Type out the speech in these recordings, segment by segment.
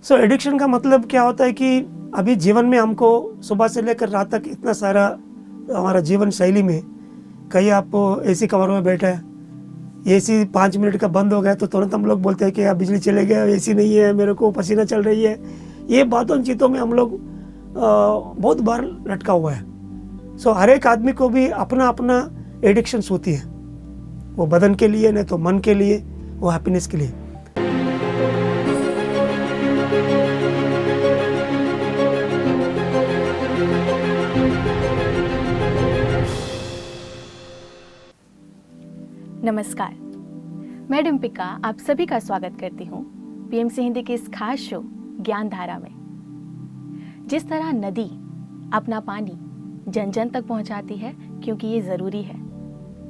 सो addiction का मतलब क्या होता है कि अभी जीवन में हमको सुबह से लेकर रात तक इतना सारा हमारा जीवन शैली में, कहीं आप एसी कमरे में बैठे हैं, एसी 5 मिनट का बंद हो गया तो तुरंत हम लोग बोलते हैं कि यार बिजली चले गया, एसी नहीं है, मेरे को पसीना चल रही है। ये बातों चीज़ों में हम लोग बहुत बार लटका हुआ है। सो हर एक आदमी को भी अपना अपना एडिक्शंस होती है, वो बदन के लिए, नहीं तो मन के लिए, वो हैप्पीनेस के लिए। नमस्कार, मैं डिम्पिका आप सभी का स्वागत करती हूँ पीएमसी हिंदी के इस खास शो ज्ञान धारा में। जिस तरह नदी अपना पानी जन जन तक पहुँचाती है क्योंकि ये ज़रूरी है,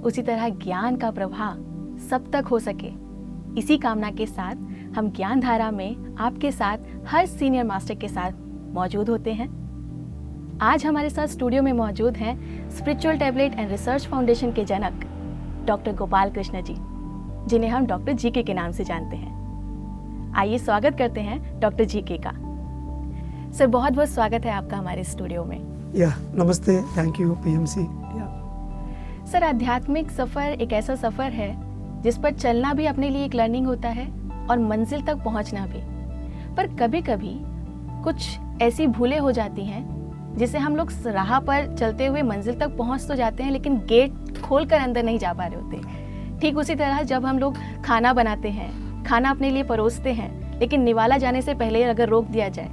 उसी तरह ज्ञान का प्रवाह सब तक हो सके, इसी कामना के साथ हम ज्ञान धारा में आपके साथ हर सीनियर मास्टर के साथ मौजूद होते हैं। आज हमारे साथ स्टूडियो में मौजूद हैं spiritual tablet and research foundation के जनक डॉक्टर गोपाल कृष्ण जी, जिन्हें हम डॉक्टर जीके के नाम से जानते हैं। आइए स्वागत करते हैं डॉक्टर जीके का। सर, बहुत बहुत स्वागत है आपका हमारे स्टूडियो में। नमस्ते, थैंक यू पीएमसी। सर, आध्यात्मिक सफ़र एक ऐसा सफ़र है जिस पर चलना भी अपने लिए एक लर्निंग होता है और मंजिल तक पहुंचना भी। पर कभी कभी कुछ ऐसी भूलें हो जाती हैं जिसे हम लोग राह पर चलते हुए मंजिल तक पहुंच तो जाते हैं, लेकिन गेट खोलकर अंदर नहीं जा पा रहे होते। ठीक उसी तरह जब हम लोग खाना बनाते हैं, खाना अपने लिए परोसते हैं, लेकिन निवाला जाने से पहले अगर रोक दिया जाए,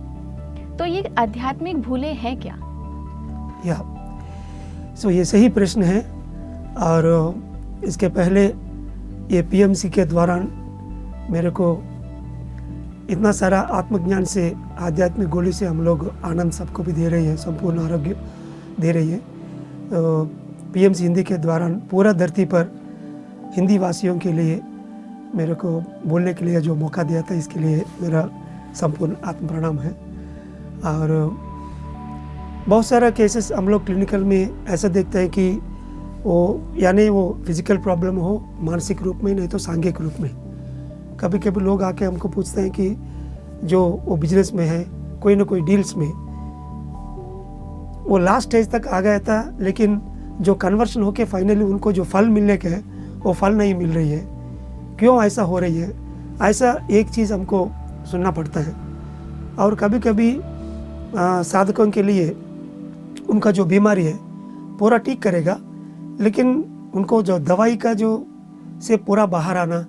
तो ये आध्यात्मिक भूलें हैं क्या? ये सही प्रश्न है। और इसके पहले ये पीएमसी के दौरान मेरे को इतना सारा आत्मज्ञान से, आध्यात्मिक गोली से हम लोग आनंद सबको भी दे रही है, संपूर्ण आरोग्य दे रही है। तो पीएमसी हिंदी के दौरान पूरा धरती पर हिंदी वासियों के लिए मेरे को बोलने के लिए जो मौका दिया था, इसके लिए मेरा संपूर्ण आत्म प्रणाम है। और बहुत सारा केसेस हम लोग क्लिनिकल में ऐसा देखते हैं कि वो फिजिकल प्रॉब्लम हो, मानसिक रूप में, नहीं तो सांघिक रूप में। कभी कभी लोग आके हमको पूछते हैं कि जो वो बिजनेस में है, कोई ना कोई डील्स में वो लास्ट स्टेज तक आ गया था, लेकिन जो कन्वर्शन होके फाइनली उनको जो फल मिलने के है वो फल नहीं मिल रही है। क्यों ऐसा हो रही है? ऐसा एक चीज़ हमको सुनना पड़ता है। और कभी कभी साधकों के लिए उनका जो बीमारी है पूरा ठीक करेगा, लेकिन उनको जो दवाई का जो से पूरा बाहर आना,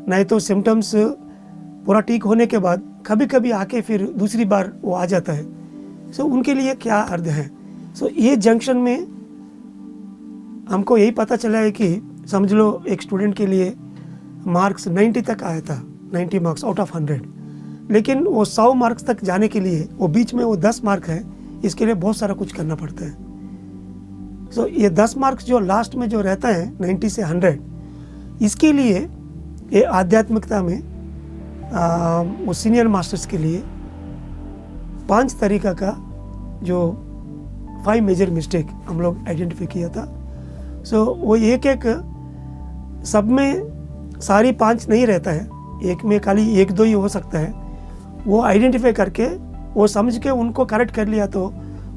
नहीं तो सिम्टम्स पूरा ठीक होने के बाद कभी कभी आके फिर दूसरी बार वो आ जाता है। सो उनके लिए क्या अर्थ है? ये जंक्शन में हमको यही पता चला है कि समझ लो एक स्टूडेंट के लिए मार्क्स 90 तक आया था, 90 मार्क्स आउट ऑफ 100, लेकिन वो 100 मार्क्स तक जाने के लिए वो बीच में वो 10 मार्क है, इसके लिए बहुत सारा कुछ करना पड़ता है। ये 10 मार्क्स जो लास्ट में जो रहता है 90 से 100, इसके लिए ये आध्यात्मिकता में वो सीनियर मास्टर्स के लिए 5 तरीका का जो 5 मेजर मिस्टेक हम लोग आइडेंटिफाई किया था। वो एक सब में सारी 5 नहीं रहता है, एक में खाली 1-2 ही हो सकता है। वो आइडेंटिफाई करके वो समझ के उनको करेक्ट कर लिया तो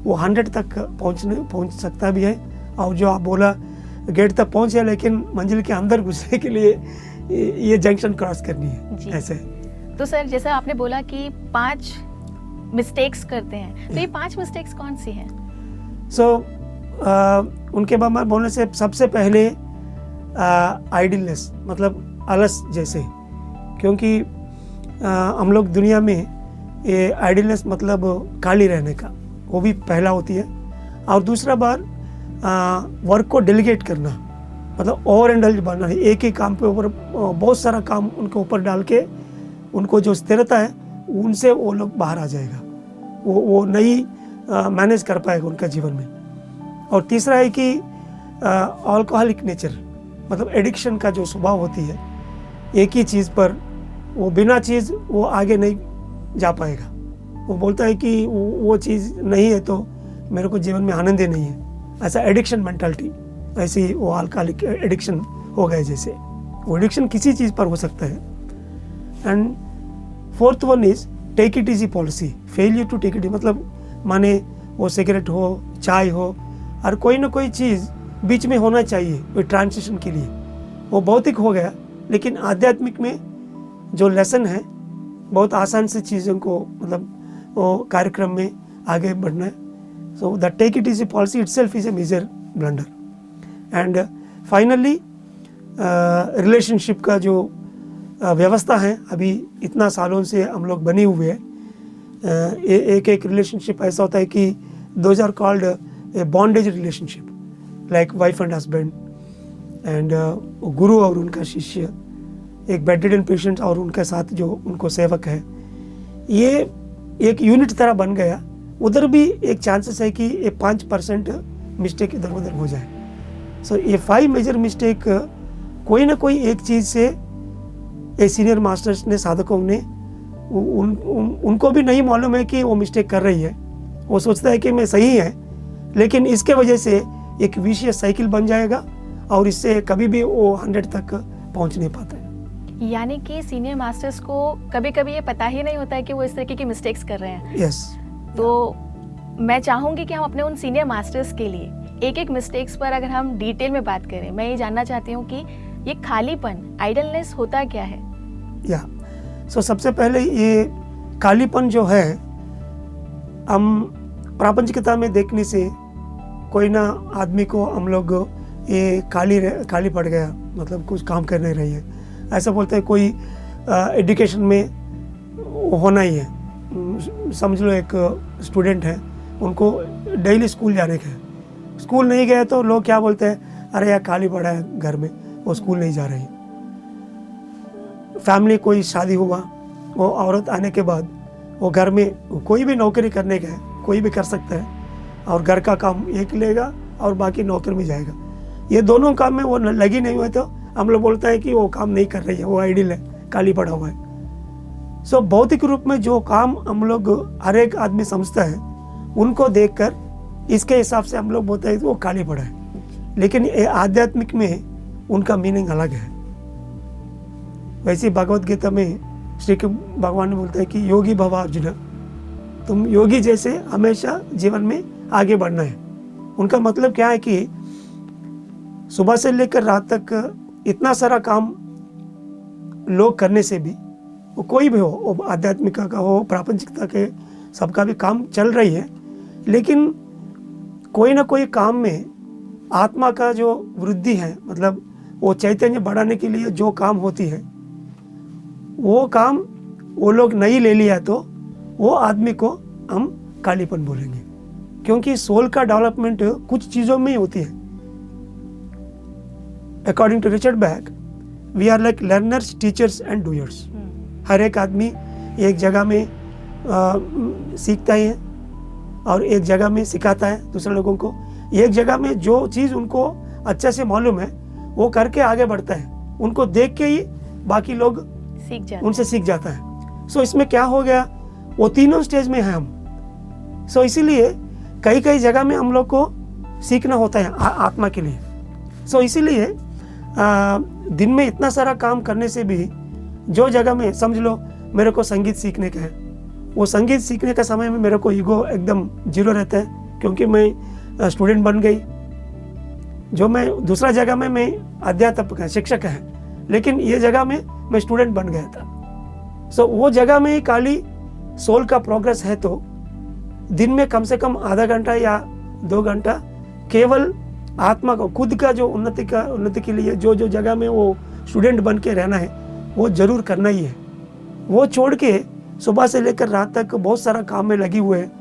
वो 100 तक पहुंच सकता भी है। और जो आप बोला गेट तक पहुंचे, लेकिन मंजिल के अंदर घुसने के लिए ये जंक्शन क्रॉस करनी है। ऐसे तो सर, जैसा आपने बोला कि 5 मिस्टेक्स करते हैं, तो ये 5 मिस्टेक्स कौन सी हैं? उनके बारे में बोलने से सबसे पहले आइडलनेस, मतलब आलस जैसे, क्योंकि हम लोग दुनिया में ये आइडलनेस मतलब खाली रहने का, वो भी पहला होती है। और दूसरा बार वर्क को डेलीगेट करना, मतलब ओवर इंडल्ज बनना है, एक ही काम पे ऊपर बहुत सारा काम उनके ऊपर डाल के उनको जो स्थिरता है उनसे वो लोग बाहर आ जाएगा, वो नहीं मैनेज कर पाएगा उनका जीवन में। और तीसरा है कि अल्कोहलिक नेचर, मतलब एडिक्शन का जो स्वभाव होती है, एक ही चीज़ पर वो बिना चीज़ वो आगे नहीं जा पाएगा। वो बोलता है कि वो चीज़ नहीं है तो मेरे को जीवन में आनंद ही नहीं है, ऐसा एडिक्शन मेंटालिटी, ऐसे ही वो अल्कोहलिक एडिक्शन हो गए। जैसे वो एडिक्शन किसी चीज़ पर हो सकता है। And fourth one is take it easy policy, failure to take it, मतलब माने वो सिगरेट हो, चाय हो, और कोई ना कोई चीज़ बीच में होना चाहिए वो ट्रांजिशन के लिए। वो भौतिक हो गया, लेकिन आध्यात्मिक में जो लेसन है बहुत आसान से चीज़ों को मतलब वो कार्यक्रम में आगे बढ़ना है। So the take it easy policy itself is a major blunder. And finally relationship का जो व्यवस्था है अभी इतना सालों से हम लोग बने हुए हैं। एक एक रिलेशनशिप ऐसा होता है कि those are called a bondage relationship, like wife and husband, and guru और उनका शिष्य, एक बेडरिडन पेशेंट और उनके साथ जो उनको सेवक है, ये एक यूनिट तरह बन गया। उधर भी एक चांसेस है कि ये 5% मिस्टेक इधर उधर हो जाए। सो ये 5 मेजर मिस्टेक कोई ना कोई एक चीज़ से ये सीनियर मास्टर्स ने, साधकों ने उनको भी नहीं मालूम है कि वो मिस्टेक कर रही है। वो सोचता है कि मैं सही है, लेकिन इसके वजह से एक विशियस साइकिल बन जाएगा और इससे कभी भी वो 100 तक पहुंच नहीं पाता है। यानी कि सीनियर मास्टर्स को कभी कभी ये पता ही नहीं होता है कि वो इस तरीके की मिस्टेक्स कर रहे हैं। यस। तो मैं चाहूँगी कि हम अपने उन सीनियर मास्टर्स के लिए एक एक मिस्टेक्स पर अगर हम डिटेल में बात करें। मैं ये जानना चाहती हूँ कि ये खालीपन, आइडलनेस होता क्या है? या सो सबसे पहले ये खालीपन जो है, हम प्रापंचिकता में देखने से कोई ना आदमी को हम लोग ये खाली पड़ गया, मतलब कुछ काम कर नहीं रही है, ऐसा बोलते हैं। कोई एजुकेशन में होना ही है, समझ लो एक स्टूडेंट है, उनको डेली स्कूल जाने का है, स्कूल नहीं गए तो लोग क्या बोलते हैं, अरे यार खाली पड़ा है घर में, वो स्कूल नहीं जा रही। फैमिली कोई शादी हुआ, वो औरत आने के बाद वो घर में कोई भी नौकरी करने का है, कोई भी कर सकता है, और घर का काम एक लेगा और बाकी नौकरी में जाएगा। ये दोनों काम में वो लगी नहीं हुए तो हम लोग बोलते हैं कि वो काम नहीं कर रही है, वो आइडियल है, खाली पड़ा हुआ है। सो भौतिक रूप में जो काम हम लोग हर एक आदमी समझता है, उनको देखकर इसके हिसाब से हम लोग बोलते हैं कि वो खाली पड़ा है, लेकिन आध्यात्मिक में उनका मीनिंग अलग है। वैसे भगवत गीता में श्री भगवान ने बोलता है कि योगी भव अर्जुन, तुम योगी जैसे हमेशा जीवन में आगे बढ़ना है। उनका मतलब क्या है कि सुबह से लेकर रात तक इतना सारा काम लोग करने से भी, वो कोई भी हो, वो आध्यात्मिकता का हो, प्रापंचिकता के, सबका भी काम चल रही है, लेकिन कोई ना कोई काम में आत्मा का जो वृद्धि है, मतलब वो चैतन्य बढ़ाने के लिए जो काम होती है, वो काम वो लोग नहीं ले लिया तो वो आदमी को हम खालीपन बोलेंगे। क्योंकि सोल का डेवलपमेंट कुछ चीज़ों में ही होती है। According to Richard Bach, we are like learners, teachers and doers. हर एक आदमी एक जगह में सीखता ही है और एक जगह में सिखाता है दूसरे लोगों को। एक जगह में जो चीज़ उनको अच्छे से मालूम है वो करके आगे बढ़ता है, उनको देख के ही बाकी लोग उनसे सीख जाता है। सो इसमें क्या हो गया, वो तीनों स्टेज में है हम। सो इसीलिए कई कई जगह में हम लोग को सीखना होता है आत्मा के लिए। सो इसीलिए दिन में इतना सारा काम करने से भी जो जगह में, समझ लो मेरे को संगीत सीखने का है, वो संगीत सीखने का समय में मेरे को ईगो एकदम जीरो रहता है, क्योंकि मैं स्टूडेंट बन गई। जो मैं दूसरा जगह में मैं अध्यापक है, शिक्षक है, लेकिन ये जगह में मैं स्टूडेंट बन गया था। सो वो जगह में ही खाली सोल का प्रोग्रेस है तो दिन में कम से कम आधा घंटा या 2 घंटा केवल आत्मा को, खुद का जो उन्नति के लिए जो जो जगह में वो स्टूडेंट बन के रहना है वो जरूर करना ही है। वो छोड़ के सुबह से लेकर रात तक बहुत सारा काम में लगी हुए हैं,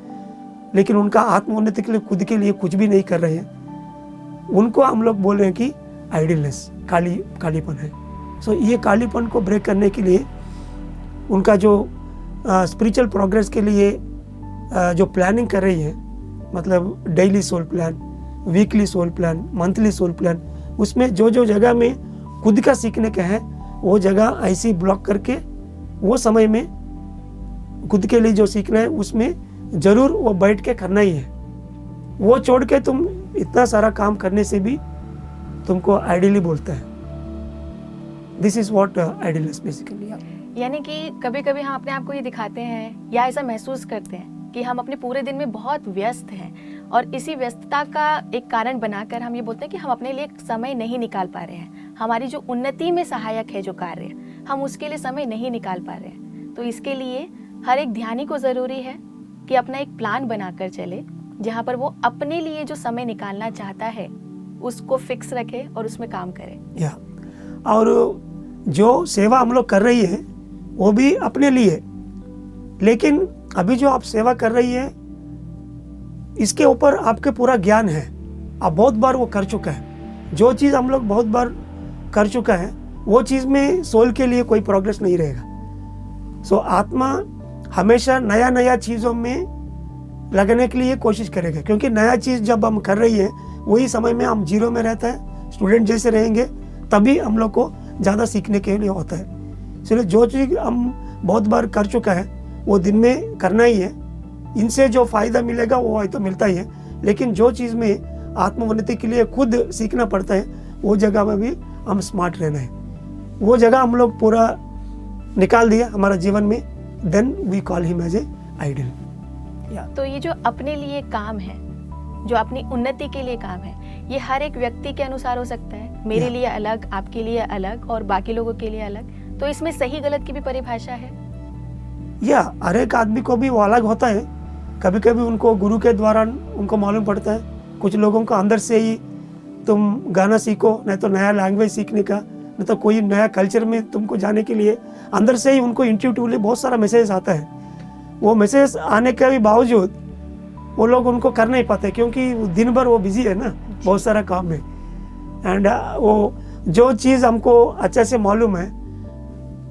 लेकिन उनका आत्मोन्नति के लिए, खुद के लिए कुछ भी नहीं कर रहे हैं, उनको हम लोग बोल रहे हैं कि आइडलनेस, खालीपन है। सो ये खालीपन को ब्रेक करने के लिए उनका जो स्पिरिचुअल प्रोग्रेस के लिए जो प्लानिंग कर रही है, मतलब daily soul plan, weekly soul plan, monthly soul plan, उसमें जो जो जगह में खुद का सीखने का है वो जगह ऐसी ब्लॉक करके वो समय में खुद के लिए जो सीखना है उसमें जरूर वो बैठ के करना ही है। वो छोड़ के तुम इतना सारा काम करने से भी तुमको आइडियली बोलता है। This is what idealist basically. यानी कि कभी कभी हम अपने आप को ये दिखाते हैं या ऐसा महसूस करते हैं कि हम अपने पूरे दिन में बहुत व्यस्त हैं, और इसी व्यस्तता का एक कारण बनाकर हम ये बोलते हैं कि हम अपने लिए समय नहीं निकाल पा रहे हैं। हमारी जो उन्नति में सहायक है जो कार्य, हम उसके लिए समय नहीं निकाल पा रहे हैं। तो इसके लिए हर एक ध्यानी को ज़रूरी है कि अपना एक प्लान बनाकर चले, जहाँ पर वो अपने लिए जो समय निकालना चाहता है उसको फिक्स रखे और उसमें काम करे। या और जो सेवा हम लोग कर रही है वो भी अपने लिए, लेकिन अभी जो आप सेवा कर रही है इसके ऊपर आपके पूरा ज्ञान है, आप बहुत बार वो कर चुका है। जो चीज़ हम लोग बहुत बार कर चुका है वो चीज़ में सोल के लिए कोई प्रोग्रेस नहीं रहेगा। सो आत्मा हमेशा नया नया चीज़ों में लगने के लिए कोशिश करेगा, क्योंकि नया चीज़ जब हम कर रही है वही समय में हम जीरो में रहता है, स्टूडेंट जैसे रहेंगे, तभी हम लोग को ज़्यादा सीखने के लिए होता है। इसलिए जो चीज़ हम बहुत बार कर चुका है वो दिन में करना ही है। इनसे जो फ़ायदा मिलेगा वो तो मिलता ही है, लेकिन जो चीज़ में आत्मोन्नति के लिए खुद सीखना पड़ता है वो जगह में भी हम स्मार्ट रहना है। वो जगह हम लोग पूरा निकाल दिया हमारा जीवन में, then we call him as a idol. तो ये जो अपने लिए काम है, जो अपनी उन्नति के लिए काम है, ये हर एक व्यक्ति के अनुसार हो सकता है। मेरे लिए अलग, आपके लिए अलग और बाकी लोगों के लिए अलग। तो इसमें सही गलत की भी परिभाषा है या हर एक आदमी को भी वो अलग होता है। कभी कभी उनको गुरु के द्वारा उनको मालूम पड़ता है, कुछ लोगों को अंदर से ही तुम गाना सीखो, नहीं तो नया लैंग्वेज सीखने का, नहीं तो कोई नया कल्चर में तुमको जाने के लिए अंदर से ही उनको इंट्यूटिवली बहुत सारा मैसेज आता है। वो मैसेज आने के भी बावजूद वो लोग उनको कर नहीं पाते, क्योंकि दिन भर वो बिजी है ना बहुत सारा काम में। एंड वो जो चीज़ हमको अच्छे से मालूम है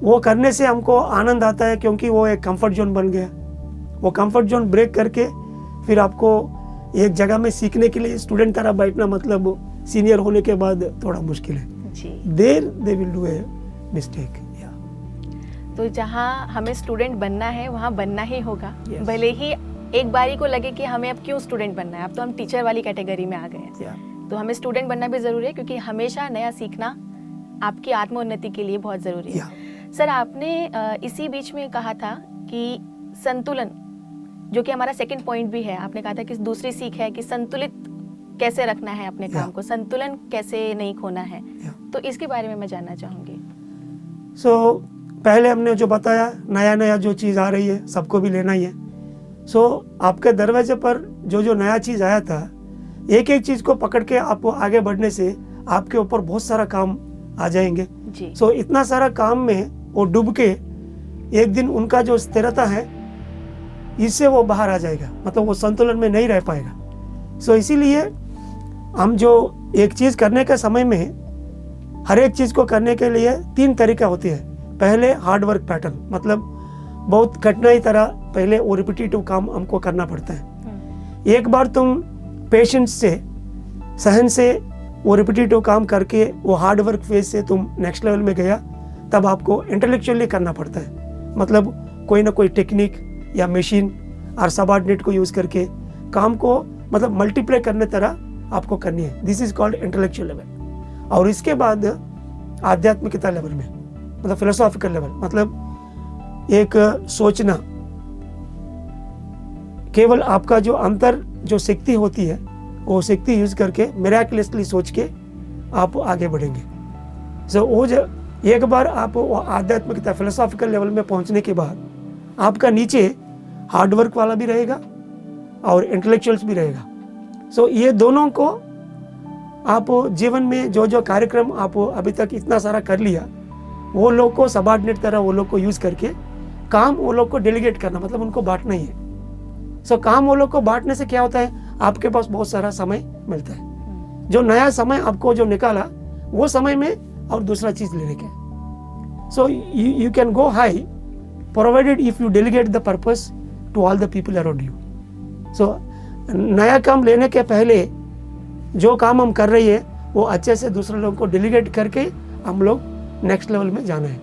वो करने से हमको आनंद आता है, क्योंकि वो एक कंफर्ट जोन बन गया। वो कंफर्ट जोन ब्रेक करके फिर आपको एक जगह में सीखने के लिए स्टूडेंट तरह बैठना, मतलब सीनियर होने के बाद थोड़ा मुश्किल है। There they will do a mistake. तो जहाँ हमें स्टूडेंट बनना है वहाँ बनना ही होगा। Yes. भले ही एक बारी को लगे कि हमें अब क्यों स्टूडेंट बनना है, अब तो हम टीचर वाली कैटेगरी में आ गए हैं। तो हमें स्टूडेंट बनना भी ज़रूरी है, क्योंकि हमेशा नया सीखना आपकी आत्मोन्नति के लिए बहुत ज़रूरी है। सर, आपने इसी बीच में कहा था कि संतुलन, जो कि हमारा सेकंड पॉइंट भी है, आपने कहा था कि दूसरी सीख है कि संतुलित कैसे रखना है अपने काम को, संतुलन कैसे नहीं खोना है। तो इसके बारे में मैं जानना चाहूँगी। पहले हमने जो बताया, नया नया जो चीज़ आ रही है सबको भी लेना ही है। आपके दरवाजे पर जो जो नया चीज़ आया था, एक एक चीज़ को पकड़ के आप आगे बढ़ने से आपके ऊपर बहुत सारा काम आ जाएंगे जी। इतना सारा काम में वो डूब के एक दिन उनका जो स्थिरता है इससे वो बाहर आ जाएगा, मतलब वो संतुलन में नहीं रह पाएगा। इसीलिए हम जो एक चीज़ करने के समय में हर एक चीज़ को करने के लिए 3 तरीका होती है। पहले हार्ड वर्क पैटर्न, मतलब बहुत कठिनाई तरह पहले वो रिपीटेटिव काम हमको करना पड़ता है। एक बार तुम पेशेंस से, सहन से वो रिपीटेटिव काम करके वो हार्ड वर्क फेज से तुम नेक्स्ट लेवल में गया, तब आपको इंटेलेक्चुअली करना पड़ता है, मतलब कोई ना कोई टेक्निक या मशीन और सबऑर्डिनेट को यूज़ करके काम को मतलब मल्टीप्लाई करने तरह आपको करनी है। This is called intellectual level. और इसके बाद आध्यात्मिकता लेवल में, मतलब फिलोसॉफिकल लेवल, मतलब एक सोचना, केवल आपका जो अंतर जो शक्ति होती है वो शक्ति यूज करके मिराकुलसली सोच के आप आगे बढ़ेंगे। वो एक बार आप आध्यात्मिकता फिलोसॉफिकल लेवल में पहुंचने के बाद आपका नीचे हार्ड वर्क वाला भी रहेगा और इंटेलेक्चुअल्स भी रहेगा। ये दोनों को आप जीवन में जो जो कार्यक्रम आप अभी तक इतना सारा कर लिया, वो लोग को सबऑर्डिनेट तरह वो लोग को यूज करके काम वो लोग को डेलीगेट करना, मतलब उनको बांटना ही है। काम वो लोग को बांटने से क्या होता है, आपके पास बहुत सारा समय मिलता है। जो नया समय आपको जो निकाला वो समय में और दूसरा चीज लेने का। You can go high provided if you delegate the purpose to all the people around you. नया काम लेने के पहले जो काम हम कर रही है वो अच्छे से दूसरे लोगों को डेलीगेट करके हम लोग नेक्स्ट लेवल में जाना है।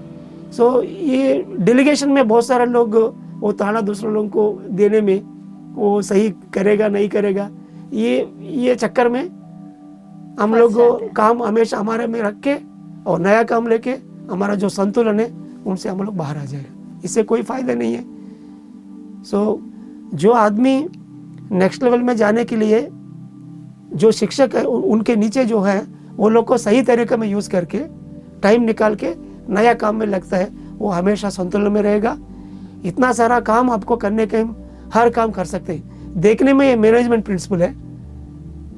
ये डेलीगेशन में बहुत सारे लोग वो ताना दूसरे लोगों को देने में वो सही करेगा नहीं करेगा, ये चक्कर में हम लोग काम हमेशा हमारे में रख के और नया काम लेके हमारा जो संतुलन है उनसे हम लोग बाहर आ जाएगा। इससे कोई फ़ायदा नहीं है। सो जो आदमी नेक्स्ट लेवल में जाने के लिए जो शिक्षक है उनके नीचे जो है वो लोग को सही तरीके में यूज़ करके टाइम निकाल के नया काम में लगता है, वो हमेशा संतुलन में रहेगा। इतना सारा काम आपको करने के हर काम कर सकते हैं। देखने में ये मैनेजमेंट प्रिंसिपल है,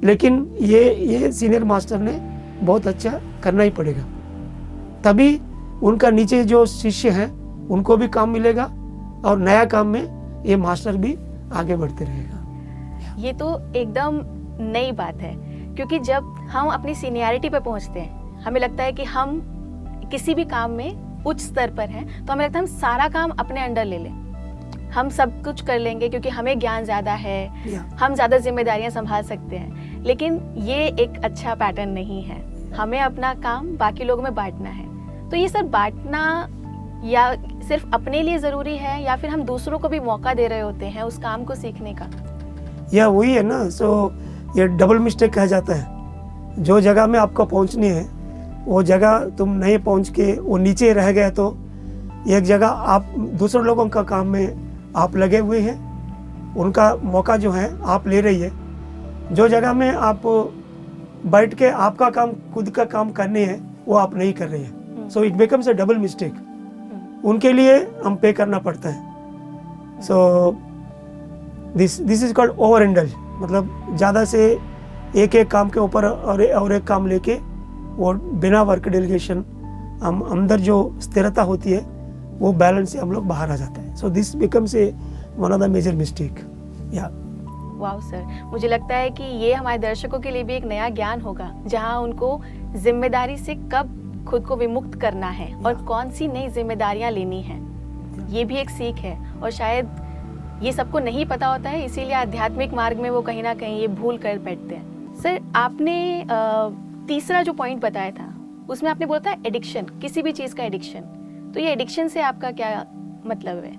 लेकिन ये सीनियर मास्टर ने बहुत अच्छा करना ही पड़ेगा, तभी उनका नीचे जो शिष्य हैं उनको भी काम मिलेगा और नया काम में ये मास्टर भी आगे बढ़ते रहेगा। ये तो एकदम नई बात है, क्योंकि जब हम अपनी सीनियरिटी पे पहुंचते हैं हमें लगता है कि हम किसी भी काम में उच्च स्तर पर हैं, तो हमें लगता है हम सारा काम अपने अंडर ले लें, हम सब कुछ कर लेंगे क्योंकि हमें ज्ञान ज़्यादा है, हम ज़्यादा जिम्मेदारियां संभाल सकते हैं। लेकिन ये एक अच्छा पैटर्न नहीं है। हमें अपना काम बाकी लोगों में बांटना है। तो ये सब बांटना या सिर्फ अपने लिए ज़रूरी है या फिर हम दूसरों को भी मौका दे रहे होते हैं उस काम को सीखने का? या वही है ना, सो ये डबल मिस्टेक कहा जाता है। जो जगह में आपको पहुंचनी है वो जगह तुम नहीं पहुंच के वो नीचे रह गए, तो एक जगह आप दूसरे लोगों का काम में आप लगे हुए हैं, उनका मौका जो है आप ले रही है। जो जगह में आप बैठ के आपका काम खुद का काम करने हैं वो आप नहीं कर रही है। So it becomes a double mistake. उनके लिए हम पे करना पड़ता है। So this is called over indulge, मतलब ज़्यादा से एक काम के ऊपर और एक काम लेके वो बिना वर्क डेलीगेशन हम अंदर जो स्थिरता होती है वो बैलेंस से हम लोग बाहर आ जाते हैं। So this becomes a one of the major mistake. या वाह सर, मुझे लगता है कि ये हमारे दर्शकों के लिए भी एक नया ज्ञान होगा, जहां उनको जिम्मेदारी से कब खुद को विमुक्त करना है और कौन सी नई जिम्मेदारियां लेनी है। ये भी एक सीख है और शायद ये सबको नहीं पता होता है, इसीलिए आध्यात्मिक मार्ग में वो कहीं ना कहीं ये भूल कर बैठते हैं। सर, आपने तीसरा जो पॉइंट बताया था उसमें आपने बोला था एडिक्शन, किसी भी चीज़ का एडिक्शन। तो ये एडिक्शन से आपका क्या मतलब है?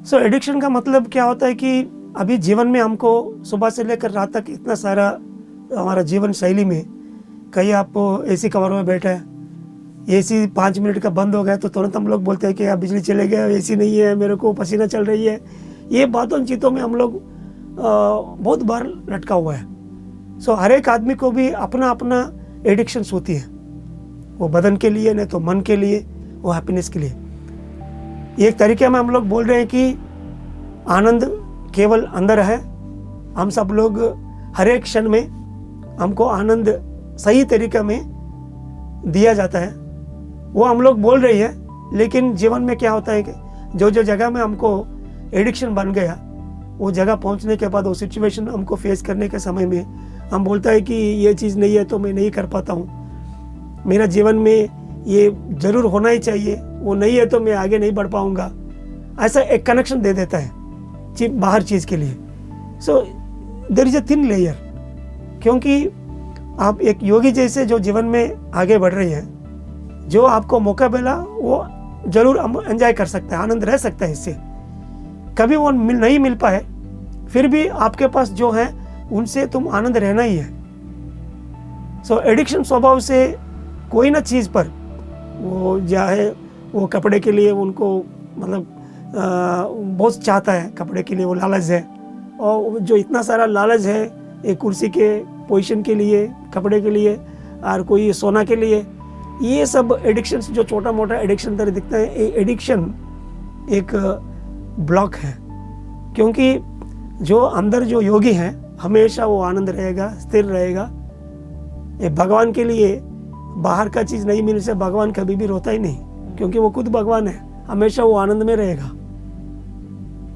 सो एडिक्शन का मतलब क्या होता है कि अभी जीवन में हमको सुबह से लेकर रात तक इतना सारा हमारा जीवन शैली में, कहीं आप एसी कमरे में बैठे हैं, एसी 5 मिनट का बंद हो गया तो तुरंत हम लोग बोलते हैं कि यार बिजली चले गया, एसी नहीं है, मेरे को पसीना चल रही है। ये बातों चीतों में हम लोग बहुत बार लटका हुआ है। सो हर एक आदमी को भी अपना अपना एडिक्शंस होती है, वो बदन के लिए, नहीं तो मन के लिए, वो हैप्पीनेस के लिए। एक तरीके में हम लोग बोल रहे हैं कि आनंद केवल अंदर है। हम सब लोग हर एक क्षण में हमको आनंद सही तरीके में दिया जाता है, वो हम लोग बोल रही है। लेकिन जीवन में क्या होता है कि जो जगह में हमको एडिक्शन बन गया, वो जगह पहुंचने के बाद वो सिचुएशन हमको फेस करने के समय में हम बोलता है कि ये चीज़ नहीं है तो मैं नहीं कर पाता हूँ, मेरा जीवन में ये ज़रूर होना ही चाहिए, वो नहीं है तो मैं आगे नहीं बढ़ पाऊँगा। ऐसा एक कनेक्शन दे देता है बाहर चीज़ के लिए। So there is a thin layer, क्योंकि आप एक योगी जैसे जो जीवन में आगे बढ़ रही है, जो आपको मौका मिला वो जरूर एंजॉय कर सकता है, आनंद रह सकता है इससे। कभी वो नहीं मिल पाए फिर भी आपके पास जो है उनसे तुम आनंद रहना ही है। सो एडिक्शन स्वभाव से कोई ना चीज़ पर, वो चाहे वो कपड़े के लिए उनको मतलब बहुत चाहता है, कपड़े के लिए वो लालच है, और जो इतना सारा लालच है एक कुर्सी के पोजीशन के लिए, कपड़े के लिए, और कोई सोना के लिए, ये सब एडिक्शंस जो छोटा मोटा एडिक्शन तरह दिखता है, एडिक्शन एक ब्लॉक है। क्योंकि जो अंदर जो योगी हैं हमेशा वो आनंद रहेगा, स्थिर रहेगा। ये भगवान के लिए बाहर का चीज़ नहीं मिलने से भगवान कभी भी रोता ही नहीं, क्योंकि वो खुद भगवान है, हमेशा वो आनंद में रहेगा।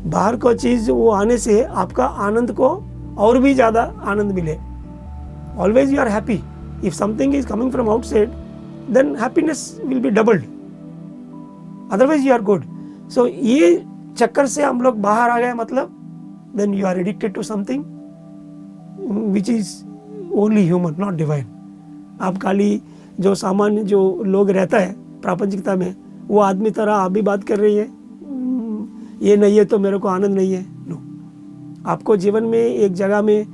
बाहर को चीज़ वो आने से आपका आनंद को और भी ज़्यादा आनंद मिले। Always you are happy. If something is coming from outside then happiness will be doubled, otherwise you are good. So ये चक्कर से हम लोग बाहर आ गए, मतलब then you are addicted to something which is only human, not divine. आप खाली जो सामान्य जो लोग रहता है प्रापंचिकता में, वो आदमी तरह आप भी बात कर रही है, ये नहीं है तो मेरे को आनंद नहीं है। नो, आपको जीवन में एक जगह में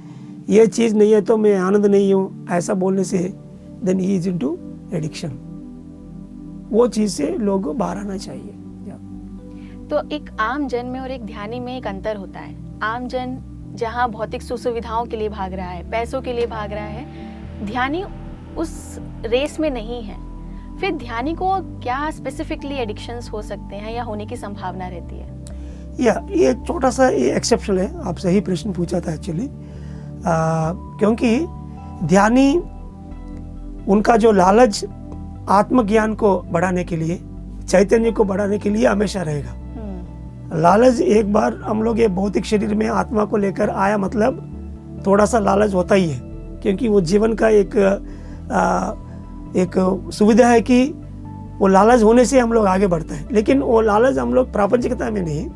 ये चीज़ नहीं है तो मैं आनंद नहीं हूँ, ऐसा बोलने से then he is into addiction. वो चीज़ से लोग बाहर आना चाहिए। तो एक आम जन में और एक ध्यानी में एक अंतर होता है। आम जन जहाँ भौतिक सुविधाओं के लिए भाग रहा है, पैसों के लिए भाग रहा है, ध्यानी उस रेस में नहीं है। फिर ध्यानी को क्या स्पेसिफिकली एडिक्शंस हो सकते हैं या होने की संभावना रहती है? ये छोटा सा ये एक्सेप्शन है, आप सही प्रश्न पूछा था एक्चुअली, क्योंकि ध्यानी उनका जो लालच आत्मज्ञान को बढ़ाने के लिए, चैतन्य को बढ़ाने के लिए हमेशा रहेगा। लालच एक बार हम लोग ये भौतिक शरीर में आत्मा को लेकर आया मतलब थोड़ा सा लालच होता ही है, क्योंकि वो जीवन का एक सुविधा है कि वो लालच होने से हम लोग आगे बढ़ते हैं। लेकिन वो लालच हम लोग प्रापंचिकता में नहीं,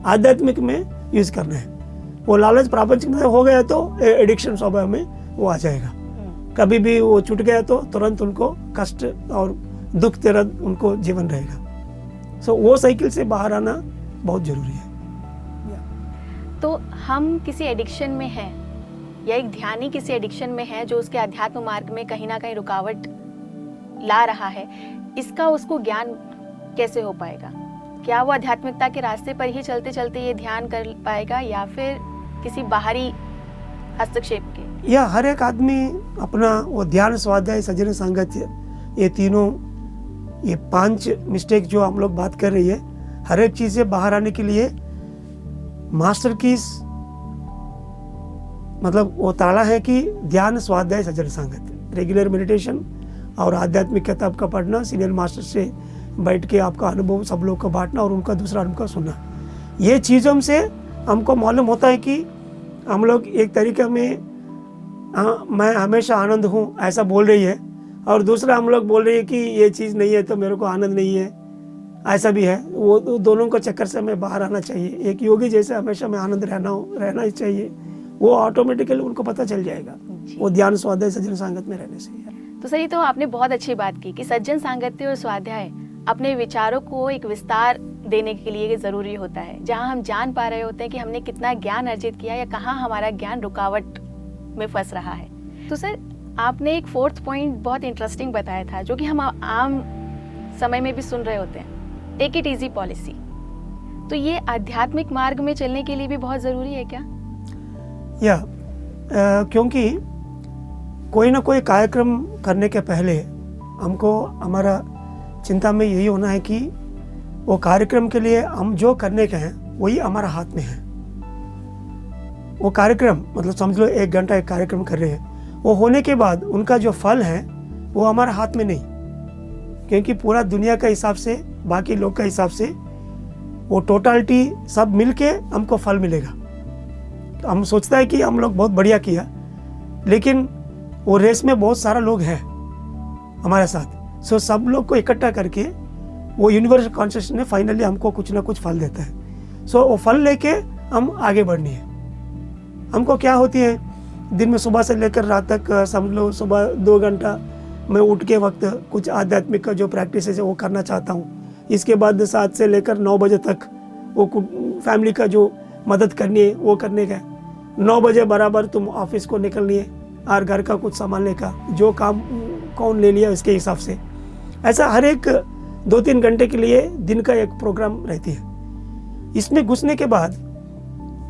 आध्यात्मिक में यूज करना है। वो लालच प्रापंचिकता हो गया तो एडिक्शन स्वभाव में वो आ जाएगा। कभी भी वो छूट गया तो तुरंत उनको कष्ट और दुख दर्द उनको जीवन रहेगा। सो वो साइकिल से बाहर आना बहुत जरूरी है। तो हम किसी एडिक्शन में हैं या एक ध्यानी किसी एडिक्शन में है जो उसके अध्यात्म मार्ग में कहीं ना कहीं रुकावट ला रहा है, इसका उसको ज्ञान कैसे हो पाएगा? क्या वो आध्यात्मिकता के रास्ते पर ही चलते चलते ये ध्यान कर पाएगा या फिर किसी बाहरी हस्तक्षेप के? या हर एक आदमी अपना वो ध्यान, स्वाध्याय, सज्जन संगत, ये तीनों, ये 5 मिस्टेक जो हम लोग बात कर रही है, हर एक चीज से बाहर आने के लिए मास्टर कीज मतलब वो ताला है कि ध्यान, स्वाध्याय, सज्जन संगत, रेगुलर मेडिटेशन और आध्यात्मिक किताब का पढ़ना, सीनियर मास्टर से बैठ के आपका अनुभव सब लोग को बांटना और उनका दूसरा अनुभव का सुनना। ये चीज़ों से हमको मालूम होता है कि हम लोग एक तरीके में मैं हमेशा आनंद हूँ ऐसा बोल रही है, और दूसरा हम लोग बोल रही है कि ये चीज़ नहीं है तो मेरे को आनंद नहीं है, ऐसा भी है। वो दोनों को चक्कर से हमें बाहर आना चाहिए। एक योगी जैसे हमेशा में आनंद रहना ही चाहिए, वो ऑटोमेटिकली उनको पता चल जाएगा वो ध्यान, स्वाध्याय, सज्जन संगत में रहने से। तो सही, तो आपने बहुत अच्छी बात की कि सज्जन सांगत्य और स्वाध्याय अपने विचारों को एक विस्तार देने के लिए जरूरी होता है, जहां हम जान पा रहे होते हैं कि हमने कितना ज्ञान अर्जित किया या कहाँ हमारा ज्ञान रुकावट में फंस रहा है। तो सर, आपने एक 4th पॉइंट बहुत इंटरेस्टिंग बताया था जो कि हम आम समय में भी सुन रहे होते हैं, टेक इट इजी पॉलिसी। तो ये आध्यात्मिक मार्ग में चलने के लिए भी बहुत जरूरी है क्या? क्योंकि कोई ना कोई कार्यक्रम करने के पहले हमको हमारा चिंता में यही होना है कि वो कार्यक्रम के लिए हम जो करने के हैं वही हमारा हाथ में है। वो कार्यक्रम मतलब समझ लो 1 घंटा एक कार्यक्रम कर रहे हैं, वो होने के बाद उनका जो फल है वो हमारे हाथ में नहीं, क्योंकि पूरा दुनिया का हिसाब से, बाकी लोग का हिसाब से वो टोटलिटी सब मिलके हमको फल मिलेगा। तो हम सोचता है कि हम लोग बहुत बढ़िया किया, लेकिन वो रेस में बहुत सारा लोग हैं हमारे साथ। सो सब लोग को इकट्ठा करके वो यूनिवर्सल कॉन्शियसनेस ने फाइनली हमको कुछ ना कुछ फल देता है। सो वो फल लेके हम आगे बढ़नी है। हमको क्या होती है, दिन में सुबह से लेकर रात तक समझ लो सुबह 2 घंटा मैं उठ के वक्त कुछ आध्यात्मिक का जो प्रैक्टिस है वो करना चाहता हूँ। इसके बाद 7 से लेकर 9 बजे तक वो फैमिली का जो मदद करनी है वो करने का। 9 बजे बराबर तुम ऑफिस को निकलनी है और घर का कुछ संभालने का, जो काम कौन ले लिया इसके हिसाब से। ऐसा हर एक 2-3 घंटे के लिए दिन का एक प्रोग्राम रहती है। इसमें घुसने के बाद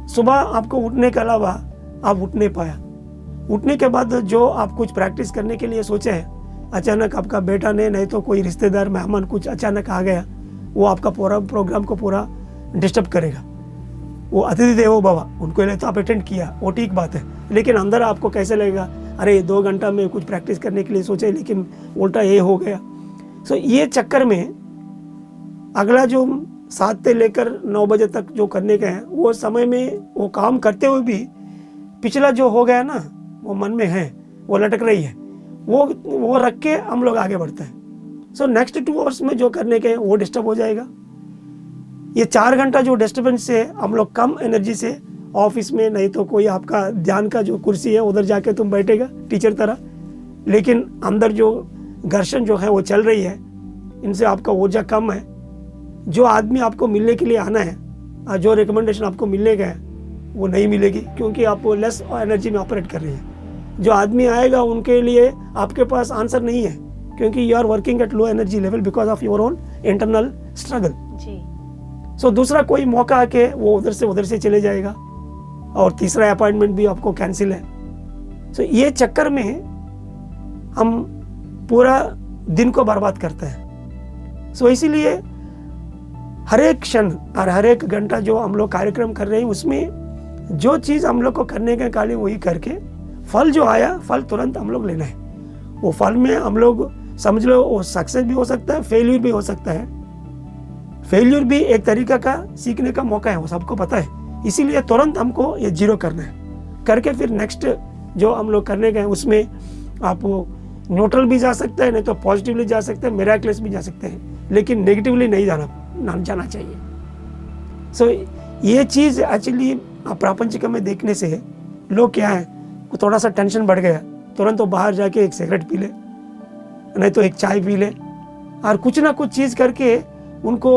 सुबह आपको उठने के अलावा आप उठ नहीं पाया। उठने के बाद जो आप कुछ प्रैक्टिस करने के लिए सोचे हैं, अचानक आपका बेटा ने नहीं तो कोई रिश्तेदार मेहमान कुछ अचानक आ गया, वो आपका पूरा प्रोग्राम को पूरा डिस्टर्ब करेगा। वो अतिथि देवो भव, उनको लिए तो आप अटेंड किया, वो ठीक बात है, लेकिन अंदर आपको कैसे लगेगा, अरे 2 घंटा में कुछ प्रैक्टिस करने के लिए सोचे लेकिन उल्टा ये हो गया। सो ये चक्कर में अगला जो 7 से लेकर 9 बजे तक जो करने का है वो समय में वो काम करते हुए भी पिछला जो हो गया ना वो मन में है, वो लटक रही है, वो रख के हम लोग आगे बढ़ते हैं। सो नेक्स्ट 2 आवर्स में जो करने के हैं वो डिस्टर्ब हो जाएगा। ये 4 घंटा जो डिस्टर्बेंस से हम लोग कम एनर्जी से ऑफिस में, नहीं तो कोई आपका ध्यान का जो कुर्सी है उधर जाके तुम बैठेगा टीचर तरह, लेकिन अंदर जो घर्षण जो है वो चल रही है, इनसे आपका ऊर्जा कम है। जो आदमी आपको मिलने के लिए आना है और जो रिकमेंडेशन आपको मिलने का है वो नहीं मिलेगी, क्योंकि आप लेस एनर्जी में ऑपरेट कर रही है। जो आदमी आएगा उनके लिए आपके पास आंसर नहीं है, क्योंकि you are working at low energy level because of your own internal struggle. जी। सो दूसरा कोई मौका आके वो उधर से चले जाएगा, और तीसरा अपॉइंटमेंट भी आपको कैंसिल है। सो ये चक्कर में हम पूरा दिन को बर्बाद करते हैं। सो इसीलिए हर एक क्षण और हर एक घंटा जो हम लोग कार्यक्रम कर रहे हैं, उसमें जो चीज़ हम लोग को करने के काले वही करके फल जो आया, फल तुरंत हम लोग लेना है। वो फल में हम लोग समझ लो वो सक्सेस भी हो सकता है, फेल्यूर भी हो सकता है। फेल्यूर भी एक तरीका का सीखने का मौका है, वो सबको पता है। इसीलिए तुरंत हमको ये जीरो करना है, करके फिर नेक्स्ट जो हम लोग करने गए उसमें आप न्यूट्रल भी जा सकते हैं, नहीं तो पॉजिटिवली जा सकते हैं, मिरेकलस भी जा सकते हैं, लेकिन नेगेटिवली नहीं जाना चाहिए। सो ये चीज़ एक्चुअली प्रापंचिक में देखने से लोग क्या है, थोड़ा सा टेंशन बढ़ गया, तुरंत वो बाहर जाके एक सिगरेट पी ले, नहीं तो एक चाय पी ले, और कुछ ना कुछ चीज़ करके उनको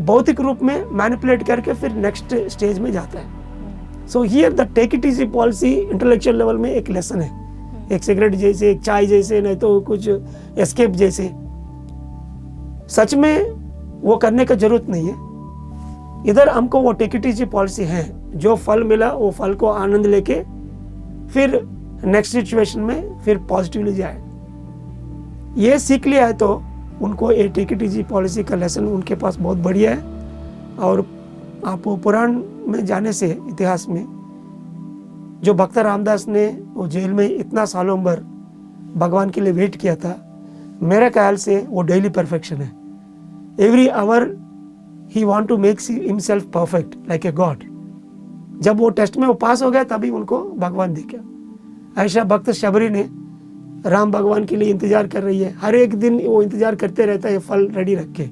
भौतिक रूप में मैनिपुलेट करके फिर नेक्स्ट स्टेज में जाता है। So here the take it easy policy intellectual level में एक लेसन है, एक सिगरेट जैसे, एक चाय जैसे, नहीं तो कुछ एस्केप जैसे। सच में वो करने का जरूरत नहीं है। इधर हमको वो टेक इट इजी पॉलिसी है, जो फल मिला वो फल को आनंद लेके फिर नेक्स्ट सिचुएशन में फिर पॉजिटिवली जाए। ये सीख लिया है तो उनको ये टेक इट इजी पॉलिसी का लेसन उनके पास बहुत बढ़िया है। और आप पुराण में जाने से, इतिहास में, जो भक्त रामदास ने वो जेल में इतना सालों भर भगवान के लिए वेट किया था, मेरे ख्याल से वो डेली परफेक्शन है। Every hour he want to make himself perfect like a god. जब वो टेस्ट में वो पास हो गया तभी उनको भगवान दिखा। ऐसा भक्त शबरी ने राम भगवान के लिए इंतजार कर रही है, हर एक दिन वो इंतजार करते रहता है फल रेडी रख के,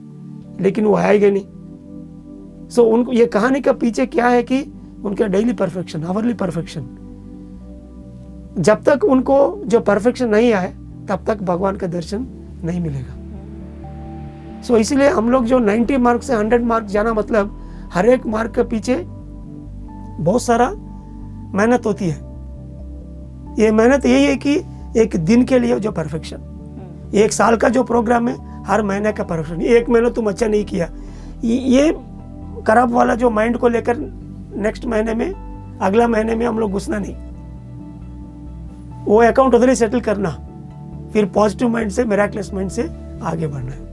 लेकिन वो आएगा नहीं। सो उनको ये कहानी का पीछे क्या है कि उनका डेली परफेक्शन, आवरली परफेक्शन। जब तक उनको जो परफेक्शन नहीं आए तब तक भगवान का दर्शन नहीं मिलेगा। सो इसलिए हम लोग जो 90 मार्क से 100 मार्क जाना, मतलब हर एक मार्क के पीछे बहुत सारा मेहनत होती है। ये मेहनत यही है कि एक दिन के लिए जो परफेक्शन, एक साल का जो प्रोग्राम है, हर महीने का परफेक्शन। एक महीने तुम अच्छा नहीं किया, ये खराब वाला जो माइंड को लेकर नेक्स्ट महीने में, अगला महीने में हम लोग घुसना नहीं, वो अकाउंट उधर ही सेटल करना, फिर पॉजिटिव माइंड से, मिरेकलस माइंड से आगे बढ़ना है।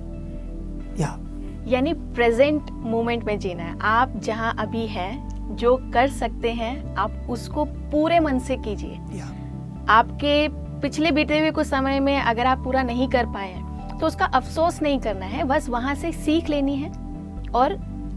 यानी प्रेजेंट मोमेंट में जीना है। आप जहां अभी हैं, जो कर सकते हैं आप उसको पूरे मन से कीजिए। आपके पिछले बीते हुए कुछ समय में अगर आप पूरा नहीं कर पाए हैं तो उसका अफसोस नहीं करना है, बस वहां से सीख लेनी है और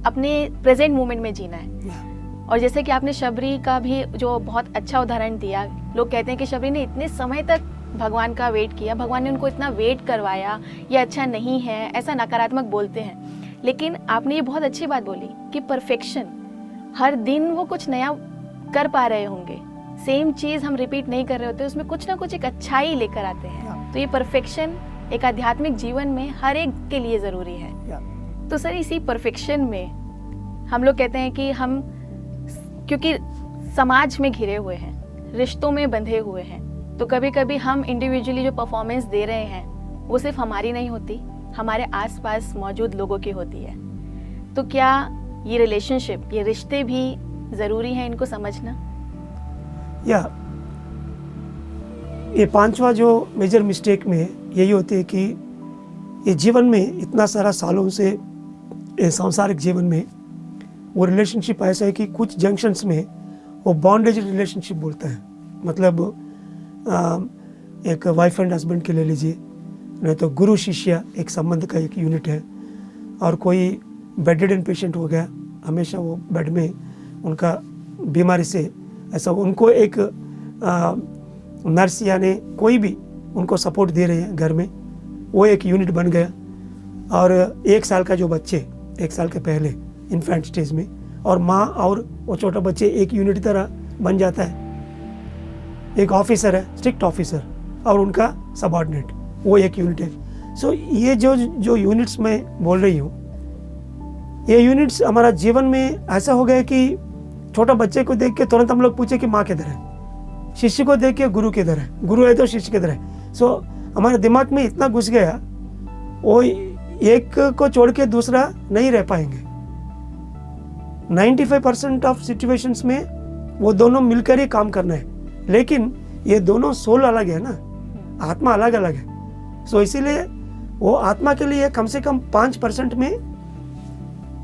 अपने प्रेजेंट मोमेंट में जीना है। और जैसे कि आपने शबरी का भी जो बहुत अच्छा उदाहरण दिया, लोग कहते हैं कि शबरी ने इतने समय तक भगवान का वेट किया, भगवान ने उनको इतना वेट करवाया, ये अच्छा नहीं है, ऐसा नकारात्मक बोलते हैं। लेकिन आपने ये बहुत अच्छी बात बोली कि परफेक्शन, हर दिन वो कुछ नया कर पा रहे होंगे, सेम चीज़ हम रिपीट नहीं कर रहे होते, उसमें कुछ ना कुछ एक अच्छाई लेकर आते हैं। तो ये परफेक्शन एक आध्यात्मिक जीवन में हर एक के लिए ज़रूरी है। तो सर, इसी परफेक्शन में हम लोग कहते हैं कि हम, क्योंकि समाज में घिरे हुए हैं, रिश्तों में बंधे हुए हैं, तो कभी कभी हम इंडिविजुअली जो परफॉर्मेंस दे रहे हैं वो सिर्फ हमारी नहीं होती, हमारे आसपास मौजूद लोगों की होती है। तो क्या ये रिलेशनशिप, ये रिश्ते भी ज़रूरी हैं इनको समझना? ये पांचवा जो मेजर मिस्टेक में यही होती है कि ये जीवन में इतना सारा सालों से, ये सांसारिक जीवन में वो रिलेशनशिप ऐसा है कि कुछ जंक्शंस में वो बॉन्डेज रिलेशनशिप बोलते हैं। मतलब एक वाइफ एंड हस्बैंड के ले लीजिए, नहीं तो गुरु शिष्य एक संबंध का एक यूनिट है। और कोई बेडेड पेशेंट हो गया, हमेशा वो बेड में, उनका बीमारी से ऐसा, उनको एक नर्स यानी कोई भी उनको सपोर्ट दे रहे हैं घर में, वो एक यूनिट बन गया। और 1 साल का जो बच्चे, 1 साल के पहले इन्फेंट स्टेज में, और माँ और वो छोटा बच्चे एक यूनिट तरह बन जाता है। एक ऑफिसर है, स्ट्रिक्ट ऑफिसर, और उनका सबऑर्डिनेट, वो एक यूनिट है। सो ये जो यूनिट्स मैं बोल रही हूँ, ये यूनिट्स हमारा जीवन में ऐसा हो गया कि छोटा बच्चे को देख के तुरंत हम लोग पूछे कि माँ किधर है, शिष्य को देख के गुरु किधर है, गुरु है तो शिष्य किधर है। सो हमारे दिमाग में इतना घुस गया, वो एक को छोड़ के दूसरा नहीं रह पाएंगे। 95% ऑफ सिचुएशंस में वो दोनों मिलकर ही काम करना है, लेकिन ये दोनों सोल अलग है ना, आत्मा अलग अलग है। सो इसीलिए वो आत्मा के लिए कम से कम 5% में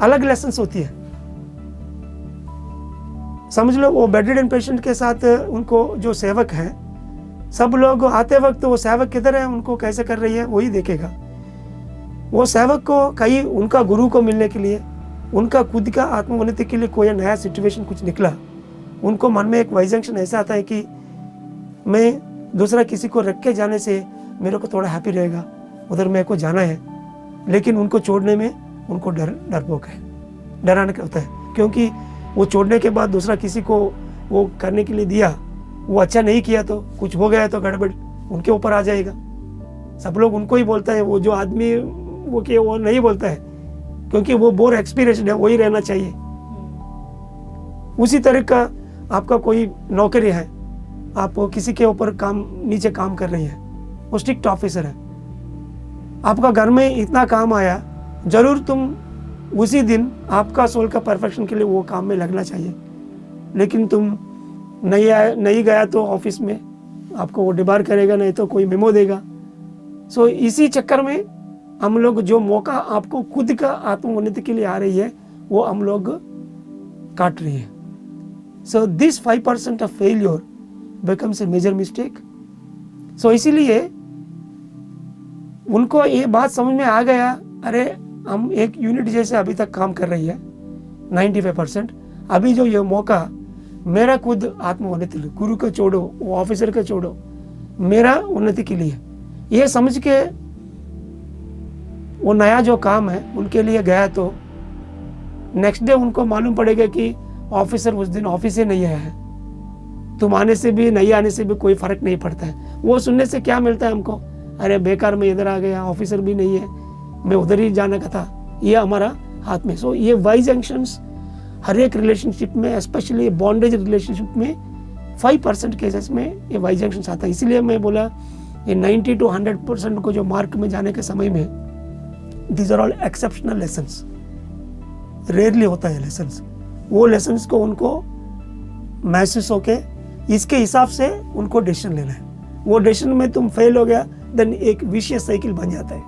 अलग लेसन्स होती है। समझ लो वो बेडरिडन पेशेंट के साथ उनको जो सेवक है, सब लोग आते वक्त वो सेवक किधर है, उनको कैसे कर रही है वही देखेगा। वो सेवक को कहीं उनका गुरु को मिलने के लिए, उनका खुद का आत्मोन्नति के लिए कोई नया सिचुएशन कुछ निकला, उनको मन में एक वाइजेंशन ऐसा आता है कि मैं दूसरा किसी को रख के जाने से मेरे को थोड़ा हैप्पी रहेगा, उधर मेरे को जाना है, लेकिन उनको छोड़ने में उनको डरपोक है, डराने का होता है, क्योंकि वो छोड़ने के बाद दूसरा किसी को वो करने के लिए दिया, वो अच्छा नहीं किया तो कुछ हो गया तो गड़बड़ उनके ऊपर आ जाएगा। सब लोग उनको ही बोलता है, वो जो आदमी वो नहीं बोलता है, क्योंकि वो बोर एक्सपीरियंस्ड है, वही रहना चाहिए। उसी तरह का आपका कोई नौकरी है, आप किसी के ऊपर नीचे काम कर रही है, वो स्ट्रिक्ट ऑफिसर है, आपका घर में इतना काम आया, जरूर तुम उसी दिन आपका सोल का परफेक्शन के लिए वो काम में लगना चाहिए, लेकिन तुम नहीं गया तो ऑफिस में आपको वो डिबार करेगा, नहीं तो कोई मेमो देगा। सो इसी चक्कर में हम लोग जो मौका आपको खुद का आत्मोन्नति के लिए आ रही है, वो हम लोग काट रही है। So this 5% of failure becomes a major mistake. So इसीलिए उनको ये बात समझ में आ गया, अरे हम एक यूनिट जैसे अभी तक काम कर रही है 95%, अभी जो ये मौका मेरा खुद आत्मोन्नति, गुरु को छोड़ो, वो ऑफिसर को छोड़ो, मेरा उन्नति के लिए, ये समझ के वो नया जो काम है उनके लिए गया, तो नेक्स्ट डे उनको मालूम पड़ेगा कि ऑफिसर उस दिन ऑफिस से नहीं आया है, तुम आने से भी नहीं आने से भी कोई फर्क नहीं पड़ता है। वो सुनने से क्या मिलता है हमको, अरे बेकार मैं इधर आ गया, ऑफिसर भी नहीं है, मैं उधर ही जाने का था, ये हमारा हाथ में। सो ये वाइज जंक्शंस हर एक रिलेशनशिप में, स्पेशली बॉन्डेज रिलेशनशिप में 5% केसेस में ये वाइज जंक्शंस आता है। इसीलिए मैं बोला ये 90 to 100% को जो मार्क में जाने के समय में, these are all exceptional lessons, rarely होता है लेसन्स। वो लेसन्स को उनको महसूस होके इसके हिसाब से उनको डिसीजन लेना है। वो डिसीजन में तुम फेल हो गया, देन एक विशियस साइकिल बन जाता है।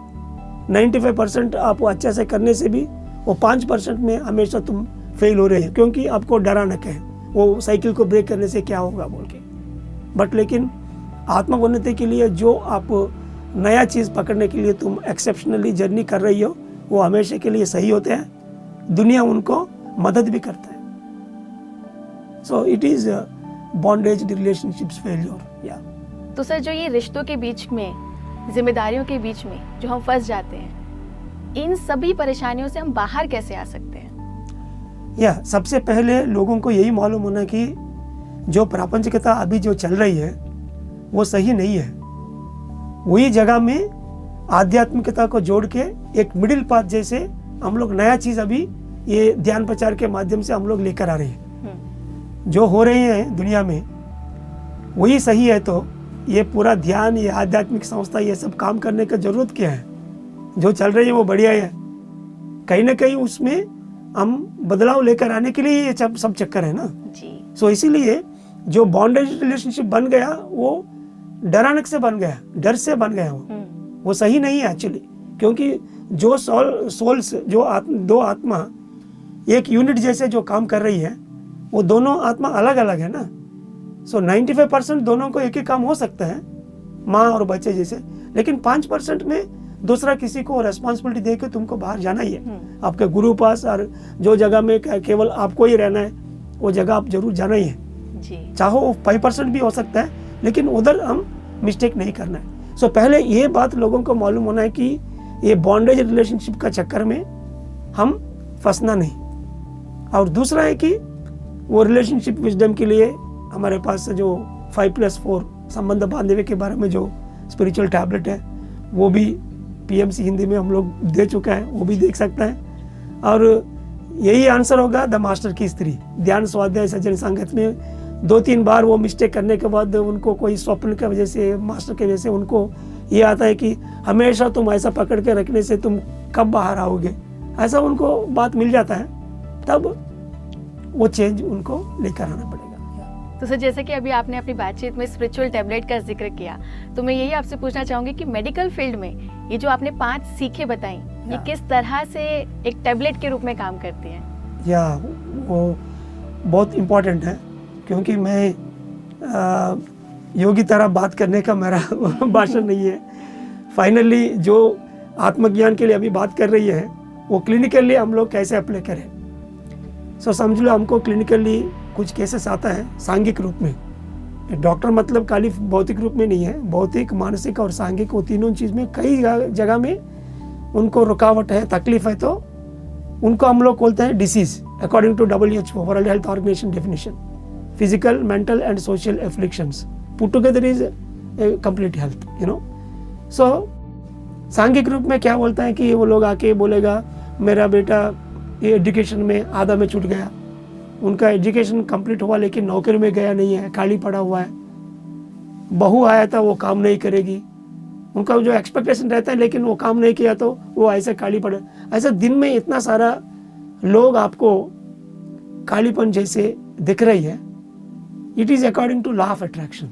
95% आप वो अच्छे से करने से भी वो 5% में हमेशा तुम फेल हो रहे हैं, क्योंकि आपको डराना क्या है, वो साइकिल को ब्रेक करने से क्या होगा बोल के। बट लेकिन आत्मोन्नति के लिए जो आप नया चीज़ पकड़ने के लिए तुम एक्सेप्शनली जर्नी कर रही हो, वो हमेशा के लिए सही होते हैं, दुनिया उनको मदद भी करता है। So it is bondage relationships failure. या तो सर, जो ये रिश्तों के बीच में, जिम्मेदारियों के बीच में जो हम फंस जाते हैं, इन सभी परेशानियों से हम बाहर कैसे आ सकते हैं? सबसे पहले लोगों को यही मालूम होना कि जो प्रापंचिकता अभी जो चल रही है वो सही नहीं है। वही जगह में आध्यात्मिकता को जोड़ के एक मिडिल पाथ जैसे हम लोग नया चीज अभी ये ध्यान प्रचार के माध्यम से हम लोग लेकर आ रहे हैं। जो हो रहे हैं दुनिया में वही सही है, तो ये पूरा ध्यान, ये आध्यात्मिक संस्था, ये सब काम करने का जरूरत क्या है? जो चल रही है वो बढ़िया है, कहीं ना कहीं उसमें हम बदलाव लेकर आने के लिए ये सब चक्कर है ना जी। सो इसीलिए जो बॉन्डेज रिलेशनशिप बन गया वो डराने से बन गया, डर से बन गया, वो सही नहीं है एक्चुअली, क्योंकि जो सोल्स जो दो आत्मा एक यूनिट जैसे जो काम कर रही है, वो दोनों आत्मा अलग अलग है ना। सो 95% दोनों को एक ही काम हो सकता है, माँ और बच्चे जैसे, लेकिन 5% में दूसरा किसी को रेस्पॉन्सिबिलिटी दे के तुमको बाहर जाना ही है, आपके गुरु पास, और जो जगह में केवल आपको ही रहना है वो जगह आप जरूर जाना ही है जी। चाहो 5% भी हो सकता है, लेकिन उधर हम मिस्टेक नहीं करना है। सो पहले ये बात लोगों को मालूम होना है कि ये बॉन्डेज रिलेशनशिप का चक्कर में हम फंसना नहीं। और दूसरा है कि वो रिलेशनशिप विजडम के लिए हमारे पास जो 5+4 संबंध बांधने के बारे में जो स्पिरिचुअल टैबलेट है वो भी PMC हिंदी में हम लोग दे चुका है, वो भी देख सकता है। और यही आंसर होगा द मास्टर की स्त्री। ध्यान स्वाध्याय सज्जन संगत में 2-3 बार वो मिस्टेक करने के बाद उनको कोई स्वप्न की वजह से, मास्टर की वजह से उनको ये आता है कि हमेशा तुम ऐसा पकड़ के रखने से तुम कब बाहर आओगे, ऐसा उनको बात मिल जाता है, तब वो चेंज उनको लेकर आना पड़ेगा। तो सर, जैसे कि अभी आपने अपनी बातचीत में स्पिरिचुअल टैबलेट का जिक्र किया, तो मैं यही आपसे पूछना चाहूंगी कि मेडिकल फील्ड में ये जो आपने 5 सीखें बताई, ये किस तरह से एक टैबलेट के रूप में काम करती हैं? या वो बहुत इम्पोर्टेंट है, क्योंकि मैं योगी तरह बात करने का मेरा भाषण नहीं है। फाइनली जो आत्मज्ञान के लिए अभी बात कर रही है, वो क्लिनिकली हम लोग कैसे अप्लाई करें। सो समझ लो, हमको क्लिनिकली कुछ केसेस आता है सांघिक रूप में। डॉक्टर मतलब खाली भौतिक रूप में नहीं है, भौतिक, मानसिक और सांघिक, वो तीनों चीज़ में कई जगह में उनको रुकावट है, तकलीफ है, तो उनको हम लोग बोलते हैं disease according to WHO, world health organization definition. Physical, mental and social afflictions put together is complete health, you know. So सांघिक रूप में क्या बोलता है कि वो लोग आके बोलेगा मेरा बेटा ये एजुकेशन में आधा में छूट गया, उनका एजुकेशन कंप्लीट हुआ लेकिन नौकरी में गया नहीं है, खाली पड़ा हुआ है। बहू आया था, वो काम नहीं करेगी, उनका जो एक्सपेक्टेशन रहता है लेकिन वो काम नहीं किया तो वो ऐसे खाली पड़े। ऐसा दिन में इतना सारा लोग आपको खालीपन जैसे दिख रही है। It is according to law of attraction.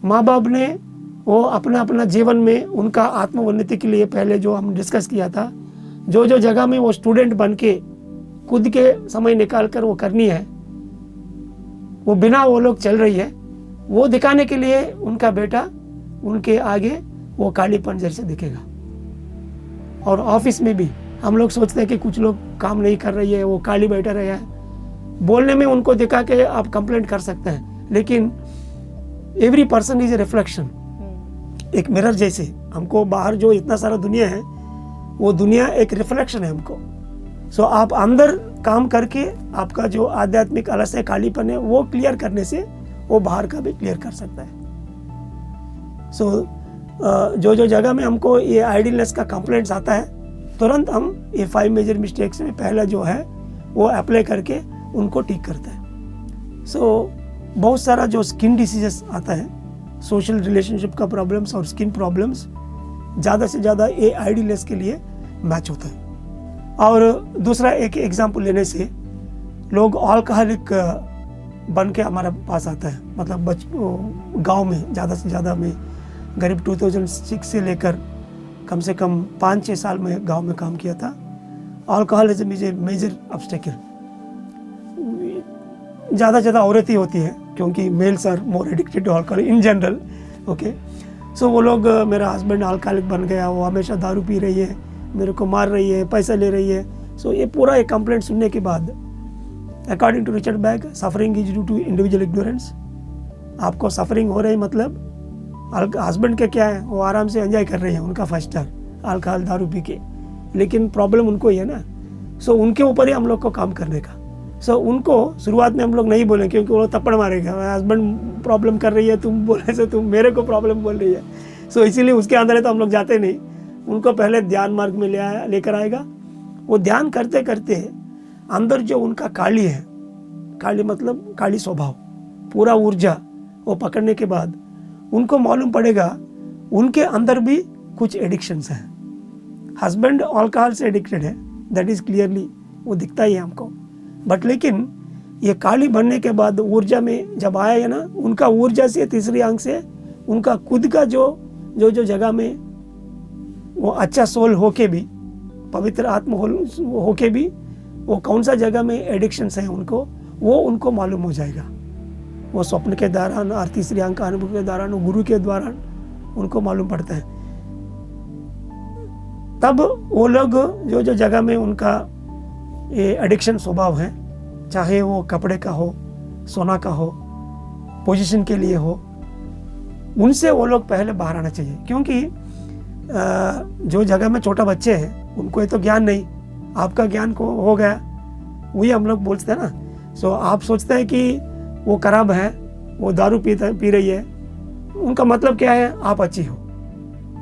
माँ बाप ने वो अपना अपना जीवन में उनका आत्मोन्नति के लिए पहले जो हम डिस्कस किया था, जो जो जगह में वो स्टूडेंट बन के खुद के समय निकाल कर वो करनी है, वो बिना वो लोग चल रही है, वो दिखाने के लिए उनका बेटा उनके आगे वो कालीपन जैसे दिखेगा। और ऑफिस में भी हम लोग सोचते हैं कि कुछ लोग काम नहीं कर रही है, वो काली बैठा रहा है, बोलने में उनको दिखा के आप कंप्लेंट कर सकते हैं, लेकिन every person is a reflection. एक मिरर जैसे हमको बाहर जो इतना सारा दुनिया है, वो दुनिया एक रिफ्लेक्शन है हमको। सो आप अंदर काम करके आपका जो आध्यात्मिक अलस है, कालीपन है, वो क्लियर करने से वो बाहर का भी क्लियर कर सकता है। सो जो जो जगह में हमको ये आइडियलनेस का कंप्लेंट्स आता है, तुरंत हम ये 5 मेजर मिस्टेक्स में पहला जो है वो अप्लाई करके उनको ठीक करता है। सो बहुत सारा जो स्किन डिसीजेस आता है, सोशल रिलेशनशिप का प्रॉब्लम्स और स्किन प्रॉब्लम्स ज़्यादा से ज़्यादा ये आइडियलनेस के लिए मैच होता है। और दूसरा एक एग्जांपल लेने से, लोग अल्कोहलिक बन के हमारे पास आता है, मतलब गांव में ज़्यादा से ज़्यादा में करीब 2006 से लेकर कम से कम 5-6 साल में गांव में काम किया था। Alcoholism is a major obstacle. ज़्यादा से ज़्यादा औरतें होती है, क्योंकि males are more addicted to alcohol in general. Okay, so वो लोग, मेरा हस्बैंड अल्कोहलिक बन गया, वो हमेशा दारू पी रही है, मेरे को मार रही है, पैसा ले रही है। सो ये पूरा एक कंप्लेंट सुनने के बाद, according to Richard Bag, suffering is due to individual ignorance. आपको सफरिंग हो रही है मतलब हस्बैंड के क्या है, वो आराम से एंजॉय कर रही है उनका 5 स्टार अल्कोहल दारू पी के, लेकिन प्रॉब्लम उनको ही है ना। सो उनके ऊपर ही हम लोग को काम करने का। सो उनको शुरुआत में हम लोग नहीं बोले, क्योंकि वो थप्पड़ मारेगा, हस्बैंड प्रॉब्लम कर रही है, तुम बोले से तुम मेरे को प्रॉब्लम बोल रही है। सो इसीलिए उसके अंदर है तो हम लोग जाते नहीं, उनको पहले ध्यान मार्ग में लेकर आएगा। वो ध्यान करते करते अंदर जो उनका काली है, काली मतलब काली स्वभाव, पूरा ऊर्जा वो पकड़ने के बाद उनको मालूम पड़ेगा उनके अंदर भी कुछ एडिक्शंस हैं। हस्बैंड अल्कोहल से एडिक्टेड है, दैट इज क्लियरली वो दिखता ही है हमको, बट लेकिन ये काली बनने के बाद ऊर्जा में जब आया है ना, उनका ऊर्जा से, तीसरी आंख से उनका खुद का जो जगह में वो अच्छा सोल होके भी, पवित्र आत्म होके भी, वो कौन सा जगह में एडिक्शंस हैं उनको, वो उनको मालूम हो जाएगा। वो स्वप्न के दौरान और तीसरी आंख का अनुभव के दौरान, गुरु के दौरान उनको मालूम पड़ता है। तब वो लोग जो जो जगह में उनका ये एडिक्शन स्वभाव है, चाहे वो कपड़े का हो, सोना का हो, पोजीशन के लिए हो, उनसे वो लोग पहले बाहर आना चाहिए। क्योंकि जो जगह में छोटा बच्चे हैं उनको ये तो ज्ञान नहीं, आपका ज्ञान को हो गया, वही हम लोग बोलते हैं ना। सो आप सोचते हैं कि वो खराब है, वो दारू पी रही है, उनका मतलब क्या है, आप अच्छी हो।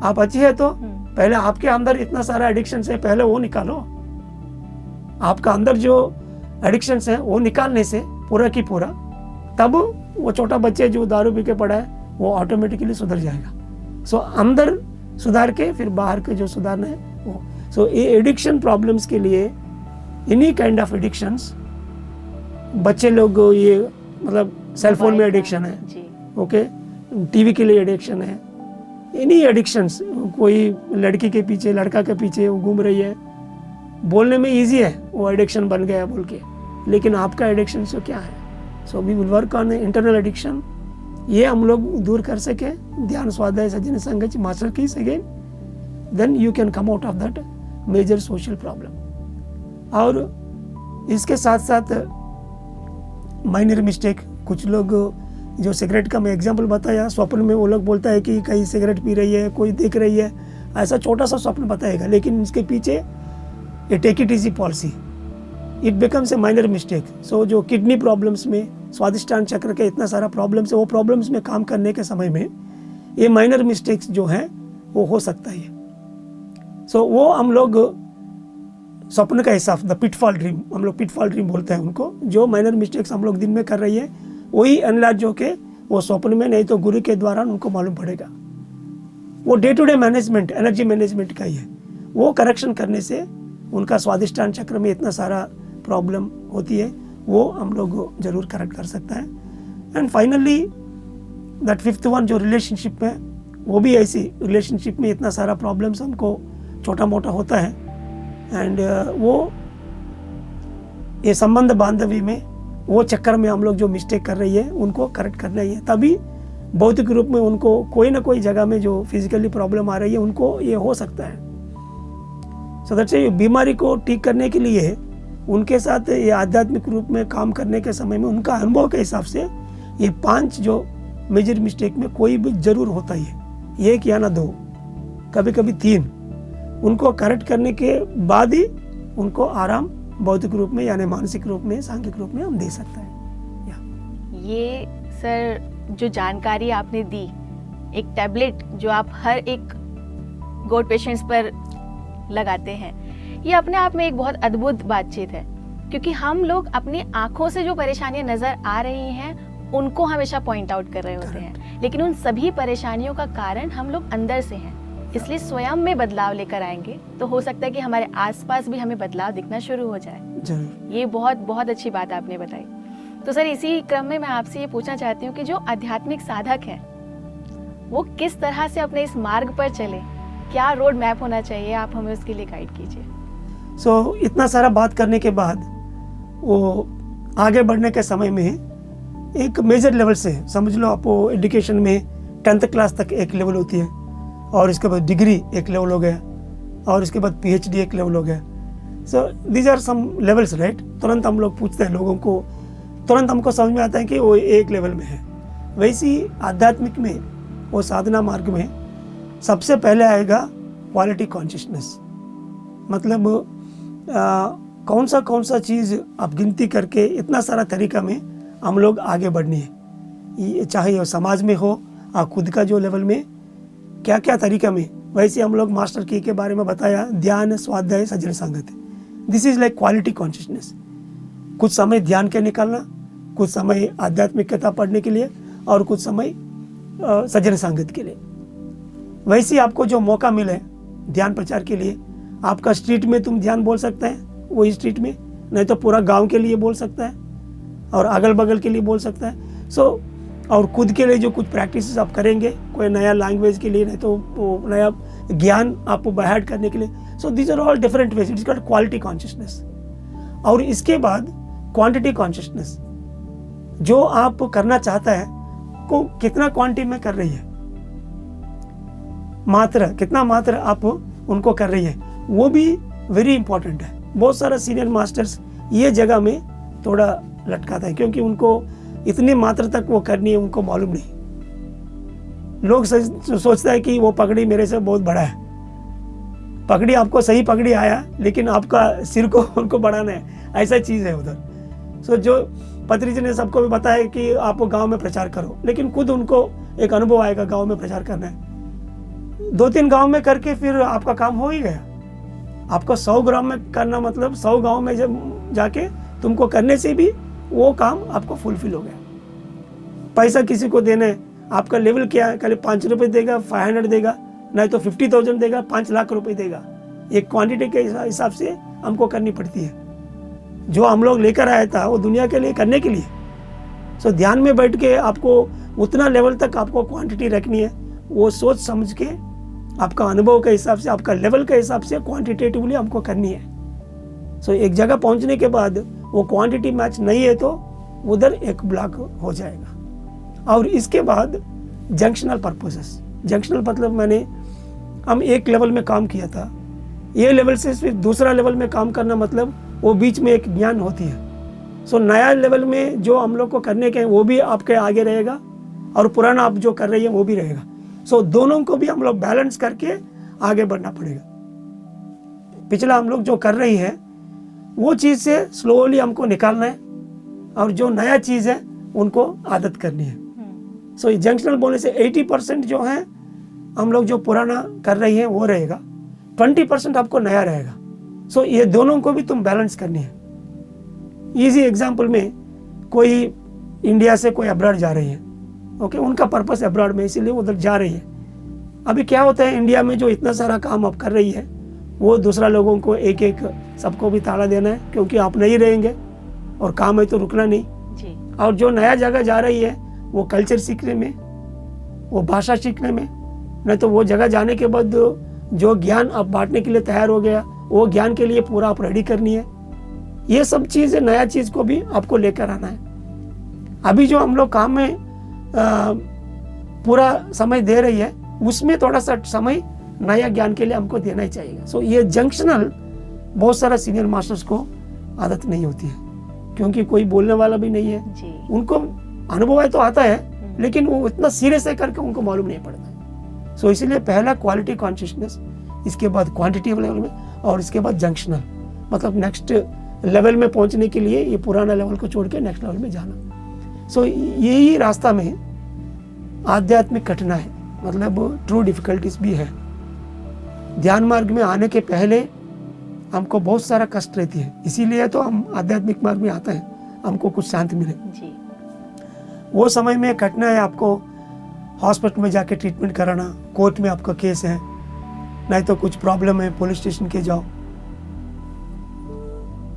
आप अच्छी है तो पहले आपके अंदर इतना सारा एडिक्शन है, पहले वो निकालो। आपका अंदर जो एडिक्शन है वो निकालने से पूरा की पूरा, तब वो छोटा बच्चे जो दारू पी के पड़ा है वो ऑटोमेटिकली सुधर जाएगा। सो अंदर सुधार के फिर बाहर के जो सुधारना है वो। सो ये एडिक्शन प्रॉब्लम्स के लिए एनी काइंड ऑफ एडिक्शंस, बच्चे लोग ये मतलब सेल फोन में एडिक्शन है, ओके, टीवी के लिए एडिक्शन है, एनी एडिक्शंस, कोई लड़की के पीछे लड़का के पीछे वो घूम रही है, बोलने में इजी है वो एडिक्शन बन गया बोल के, लेकिन आपका एडिक्शन सो क्या है? So we will work on internal addiction, ये हम लोग दूर कर सके, ध्यान स्वाध्याय सज्जन संगत मास्टर की again, then you can come out of that major social problem. और इसके साथ साथ माइनर मिस्टेक, कुछ लोग जो सिगरेट का मैं एग्जांपल बताया, स्वप्न में वो लोग बोलता है कि कहीं सिगरेट पी रही है, कोई देख रही है, ऐसा छोटा सा स्वप्न बताएगा, लेकिन इसके पीछे ये take it easy policy, it becomes a minor mistake. So जो किडनी प्रॉब्लम्स में, स्वादिष्टान चक्र के इतना सारा प्रॉब्लम्स है, वो प्रॉब्लम्स में काम करने के समय में ये माइनर मिस्टेक्स जो हैं वो हो सकता है। सो वो हम लोग स्वप्न का हिसाब, द पिटफॉल ड्रीम, हम लोग पिटफॉल ड्रीम बोलते हैं उनको, जो माइनर मिस्टेक्स हम लोग दिन में कर रही है वही एनलार्ज होके वो स्वप्न में, नहीं तो गुरु के द्वारा उनको मालूम पड़ेगा। वो day to day management, energy management का ही है, वो करेक्शन करने से उनका स्वादिष्टान चक्र में इतना सारा प्रॉब्लम होती है वो हम लोग जरूर करेक्ट कर सकता है। And finally that fifth one, जो रिलेशनशिप में, वो भी ऐसी, रिलेशनशिप में इतना सारा प्रॉब्लम्स हमको छोटा मोटा होता है, एंड वो ये संबंध बांधवी में, वो चक्कर में हम लोग जो मिस्टेक कर रही है उनको करेक्ट करना ही है, तभी भौतिक रूप में उनको कोई ना कोई जगह में जो फिजिकली प्रॉब्लम आ रही है उनको ये हो सकता है। सो दैट्स बीमारी को ठीक करने के लिए उनके साथ ये आध्यात्मिक रूप में काम करने के समय में उनका अनुभव के हिसाब से ये 5 जो मेजर मिस्टेक में कोई भी जरूर होता ही है, 1 या ना 2, कभी कभी 3, उनको करेक्ट करने के बाद ही उनको आराम भौतिक रूप में यानी मानसिक रूप में, सांघिक रूप में हम दे सकते हैं। ये सर जो जानकारी आपने दी, एक टैबलेट जो आप हर एक गोड पेशेंट्स पर लगाते हैं, ये अपने आप में एक बहुत अद्भुत बातचीत है, क्योंकि हम लोग अपनी आंखों से जो परेशानियां नजर आ रही हैं उनको हमेशा पॉइंट आउट कर रहे होते हैं, लेकिन उन सभी परेशानियों का कारण हम लोग अंदर से हैं। इसलिए स्वयं में बदलाव लेकर आएंगे तो हो सकता है कि हमारे आसपास भी हमें बदलाव दिखना शुरू हो जाए। जरूर। ये बहुत बहुत अच्छी बात आपने बताई। तो सर इसी क्रम में मैं आपसे ये पूछना चाहती हूँ कि जो आध्यात्मिक साधक हैं वो किस तरह से अपने इस मार्ग पर चले, क्या रोड मैप होना चाहिए, आप हमें उसके लिए गाइड कीजिए। सो इतना सारा बात करने के बाद वो आगे बढ़ने के समय में एक मेजर लेवल से समझ लो, आप एजुकेशन में 10th क्लास तक एक लेवल होती है, और इसके बाद डिग्री एक लेवल हो गया, और इसके बाद PhD एक लेवल हो गया। So these are some levels, right. तुरंत हम लोग पूछते हैं लोगों को, तुरंत हमको समझ में आता है कि वो एक लेवल में है। वैसी आध्यात्मिक में, वो साधना मार्ग में सबसे पहले आएगा क्वालिटी कॉन्शियसनेस, मतलब कौन सा चीज़ आप गिनती करके इतना सारा तरीका में हम लोग आगे बढ़नी है, चाहे समाज में हो, खुद का जो लेवल में क्या क्या तरीका में। वैसे हम लोग मास्टर की के बारे में बताया, ध्यान, स्वाध्याय, सज्जन संगत, this is like quality consciousness. कुछ समय ध्यान के निकालना, कुछ समय आध्यात्मिक कथा पढ़ने के लिए, और कुछ समय सज्जन संगत के लिए। वैसे आपको जो मौका मिले ध्यान प्रचार के लिए, आपका स्ट्रीट में तुम ध्यान बोल सकते हैं, वही स्ट्रीट में, नहीं तो पूरा गांव के लिए बोल सकता है, और अगल बगल के लिए बोल सकता है। सो और खुद के लिए जो कुछ प्रैक्टिसेस आप करेंगे, कोई नया लैंग्वेज के लिए, नहीं तो वो नया ज्ञान आपको बाहर करने के लिए। So these are all different ways, it is called quality consciousness. और इसके बाद क्वांटिटी कॉन्शियसनेस, जो आप करना चाहता है को कितना क्वांटिटी में कर रही है, मात्रा कितना मात्रा आप उनको कर रही है, वो भी वेरी इंपॉर्टेंट है। बहुत सारा सीनियर मास्टर्स ये जगह में थोड़ा लटकाता है, क्योंकि उनको इतनी मात्रा तक वो करनी है, उनको मालूम नहीं। लोग सोचता है कि वो पगड़ी मेरे से बहुत बड़ा है, पगड़ी आपको सही पगड़ी आया, लेकिन आपका सिर को उनको बढ़ाना है, ऐसा चीज़ है उधर। सो जो पत्री जी ने सबको भी बताया कि आप गांव में प्रचार करो, लेकिन खुद उनको एक अनुभव आएगा गांव में प्रचार करना है। 2-3 गांव में करके फिर आपका काम हो ही गया। आपको 100 ग्राम में करना मतलब 100 गांव में जब जाके तुमको करने से भी वो काम आपको फुलफिल हो गया। पैसा किसी को देने आपका लेवल क्या है, खाली 5 रुपये देगा, 500 देगा, नहीं तो 50,000 देगा, 5 लाख रुपए देगा। एक क्वांटिटी के हिसाब से हमको करनी पड़ती है। जो हम लोग लेकर आया था वो दुनिया के लिए करने के लिए। सो ध्यान में बैठ के आपको उतना लेवल तक आपको क्वांटिटी रखनी है, वो सोच समझ के आपका अनुभव के हिसाब से, आपका लेवल के हिसाब से क्वांटिटेटिवली हमको करनी है। सो एक जगह पहुंचने के बाद वो क्वांटिटी मैच नहीं है तो उधर एक ब्लॉक हो जाएगा। और इसके बाद जंक्शनल पर्पसेस, जंक्शनल मतलब मैंने हम एक लेवल में काम किया था, ये लेवल से फिर दूसरा लेवल में काम करना मतलब वो बीच में एक ज्ञान होती है। सो नया लेवल में जो हम लोग को करने के हैं वो भी आपके आगे रहेगा और पुराना आप जो कर रही है वो भी रहेगा। सो दोनों को भी हम लोग बैलेंस करके आगे बढ़ना पड़ेगा। पिछला हम लोग जो कर रही है वो चीज़ से स्लोली हमको निकालना है और जो नया चीज़ है उनको आदत करनी है। सो ये जंक्शनल बोलने से 80% जो है हम लोग जो पुराना कर रही है वो रहेगा, 20% आपको नया रहेगा। सो ये दोनों को भी तुम बैलेंस करनी है। इजी एग्जाम्पल में कोई इंडिया से कोई अब्रॉड जा रही है, ओके, उनका पर्पस अब्रॉड में इसीलिए उधर जा रही है। अभी क्या होता है इंडिया में जो इतना सारा काम आप कर रही है वो दूसरा लोगों को एक एक सबको भी ताला देना है, क्योंकि आप नहीं रहेंगे और काम है तो रुकना नहीं जी। और जो नया जगह जा रही है वो कल्चर सीखने में, वो भाषा सीखने में, नहीं तो वो जगह जाने के बाद जो ज्ञान आप बांटने के लिए तैयार हो गया वो ज्ञान के लिए पूरा आप रेडी करनी है। ये सब चीज़, नया चीज़ को भी आपको लेकर आना है। अभी जो हम लोग काम में पूरा समय दे रही है उसमें थोड़ा सा समय नया ज्ञान के लिए हमको देना ही चाहिए। सो ये जंक्शनल बहुत सारा सीनियर मास्टर्स को आदत नहीं होती है, क्योंकि कोई बोलने वाला भी नहीं है जी। उनको अनुभव है तो आता है लेकिन वो इतना सीरियस है करके उनको मालूम नहीं पड़ता। सो इसीलिए पहला क्वालिटी कॉन्शियसनेस, इसके बाद क्वांटिटी लेवल में, और इसके बाद जंक्शनल मतलब नेक्स्ट लेवल में पहुंचने के लिए ये पुराना लेवल को छोड़ के नेक्स्ट लेवल में जाना। सो यही रास्ता में आध्यात्मिक कठिनाई मतलब ट्रू डिफिकल्टीज भी है। ध्यान मार्ग में आने के पहले हमको बहुत सारा कष्ट रहती है, इसीलिए तो हम आध्यात्मिक मार्ग में आते हैं, हमको कुछ शांति मिले जी। वो समय में कठिनाई आपको हॉस्पिटल में जाके ट्रीटमेंट कराना, कोर्ट में आपका केस है, नहीं तो कुछ प्रॉब्लम है पुलिस स्टेशन के जाओ।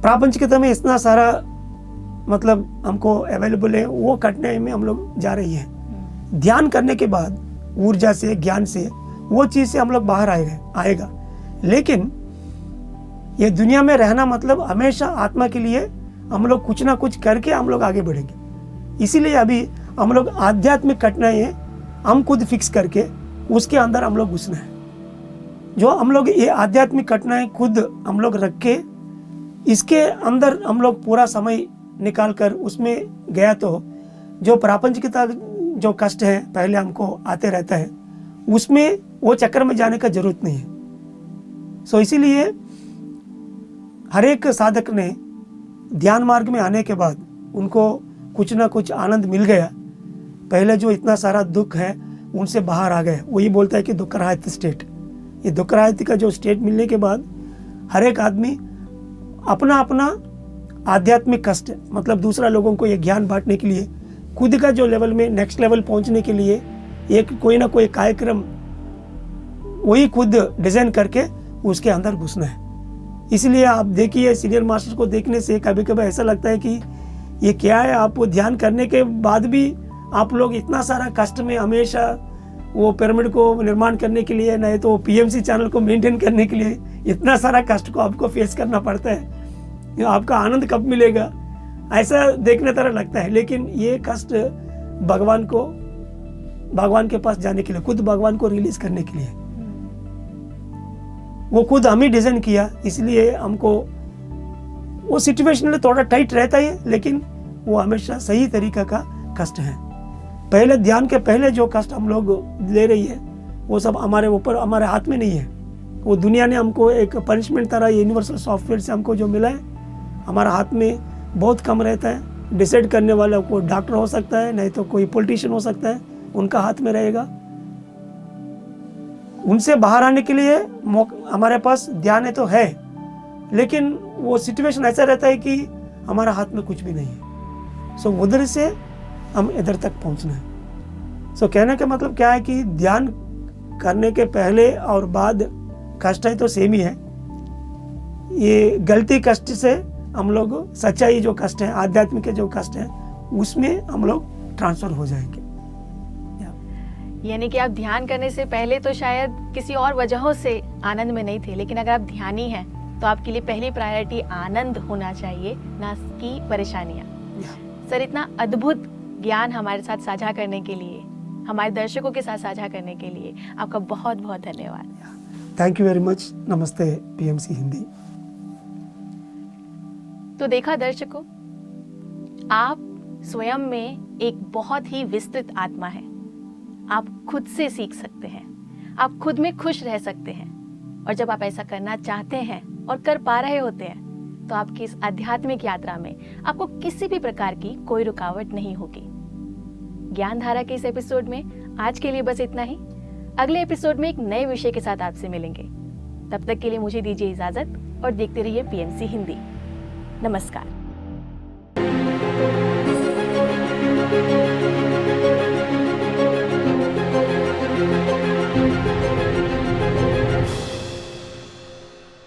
प्रापंचिकता में इतना सारा मतलब हमको अवेलेबल है, वो कठिनाई में हम लोग जा रही हैं। ध्यान करने के बाद ऊर्जा से, ज्ञान से, वो चीज़ से हम लोग बाहर आएगा। लेकिन ये दुनिया में रहना मतलब हमेशा आत्मा के लिए हम लोग कुछ ना कुछ करके हम लोग आगे बढ़ेंगे। इसीलिए अभी हम लोग आध्यात्मिक कठिनाई हम खुद फिक्स करके उसके अंदर हम लोग घुसना है। जो हम लोग ये आध्यात्मिक कठिनाई खुद हम लोग रख के इसके अंदर हम लोग पूरा समय निकाल कर उसमें गया तो जो प्रापंचिकता जो कष्ट है पहले हमको आते रहता है उसमें वो चक्कर में जाने का जरूरत नहीं है। सो इसीलिए हर एक साधक ने ध्यान मार्ग में आने के बाद उनको कुछ ना कुछ आनंद मिल गया। पहले जो इतना सारा दुख है उनसे बाहर आ गए। वही बोलता है कि दुःखराहित स्टेट। ये दुःखराहित का जो स्टेट मिलने के बाद हर एक आदमी अपना अपना आध्यात्मिक कष्ट मतलब दूसरा लोगों को ये ज्ञान बांटने के लिए खुद का जो लेवल में नेक्स्ट लेवल पहुंचने के लिए एक कोई ना कोई कार्यक्रम वही खुद डिजाइन करके उसके अंदर घुसना है। इसलिए आप देखिए सीनियर मास्टर को देखने से कभी कभी ऐसा लगता है कि ये क्या है, आप ध्यान करने के बाद भी आप लोग इतना सारा कष्ट में हमेशा वो पिरामिड को निर्माण करने के लिए, नहीं तो पीएमसी चैनल को मेंटेन करने के लिए इतना सारा कष्ट को आपको फेस करना पड़ता है। आपका आनंद कब मिलेगा ऐसा देखने तरह लगता है, लेकिन ये कष्ट भगवान के पास जाने के लिए, खुद भगवान को रिलीज करने के लिए वो खुद हम ही डिजाइन किया। इसलिए हमको वो सिचुएशन थोड़ा टाइट रहता है लेकिन वो हमेशा सही तरीका का कष्ट है। पहले ध्यान के पहले जो कष्ट हम लोग ले रही है वो सब हमारे ऊपर, हमारे हाथ में नहीं है। वो दुनिया ने हमको एक पनिशमेंट तरह यूनिवर्सल सॉफ्टवेयर से हमको जो मिला है हमारा हाथ में बहुत कम रहता है। डिसाइड करने वाला कोई डॉक्टर हो सकता है, नहीं तो कोई पॉलिटिशियन हो सकता है, उनका हाथ में रहेगा। उनसे बाहर आने के लिए हमारे पास ध्यान है तो है, लेकिन वो सिचुएशन ऐसा रहता है कि हमारा हाथ में कुछ भी नहीं है। सो उधर से हम इधर तक पहुंचना है। सो कहने का मतलब क्या है कि ध्यान करने के पहले और बाद कष्ट है तो सेम ही है। ये गलती कष्ट से हम लोग सच्चाई जो कष्ट है, आध्यात्मिक के जो कष्ट है, उसमें हम लोग ट्रांसफर हो जाएंगे। यानी कि आप ध्यान करने से पहले तो शायद किसी और वजहों से आनंद में नहीं थे, लेकिन अगर आप ध्यानी हैं तो आपके लिए पहली प्रायोरिटी आनंद होना चाहिए, ना कि परेशानियाँ। सर, इतना अद्भुत ज्ञान हमारे साथ साझा करने के लिए, हमारे दर्शकों के साथ साझा करने के लिए आपका बहुत बहुत धन्यवाद। Thank you very much. नमस्ते पीएमसी हिंदी। तो देखा दर्शकों, आप स्वयं में एक बहुत ही विस्तृत आत्मा है। आप खुद से सीख सकते हैं, आप खुद में खुश रह सकते हैं, और जब आप ऐसा करना चाहते हैं और कर पा रहे होते हैं तो आपकी इस आध्यात्मिक यात्रा में आपको किसी भी प्रकार की कोई रुकावट नहीं होगी। ज्ञान धारा के इस एपिसोड में आज के लिए बस इतना ही। अगले एपिसोड में एक नए विषय के साथ आपसे मिलेंगे। तब तक के लिए मुझे दीजिए इजाजत और देखते रहिए पीएमसी हिंदी। नमस्कार।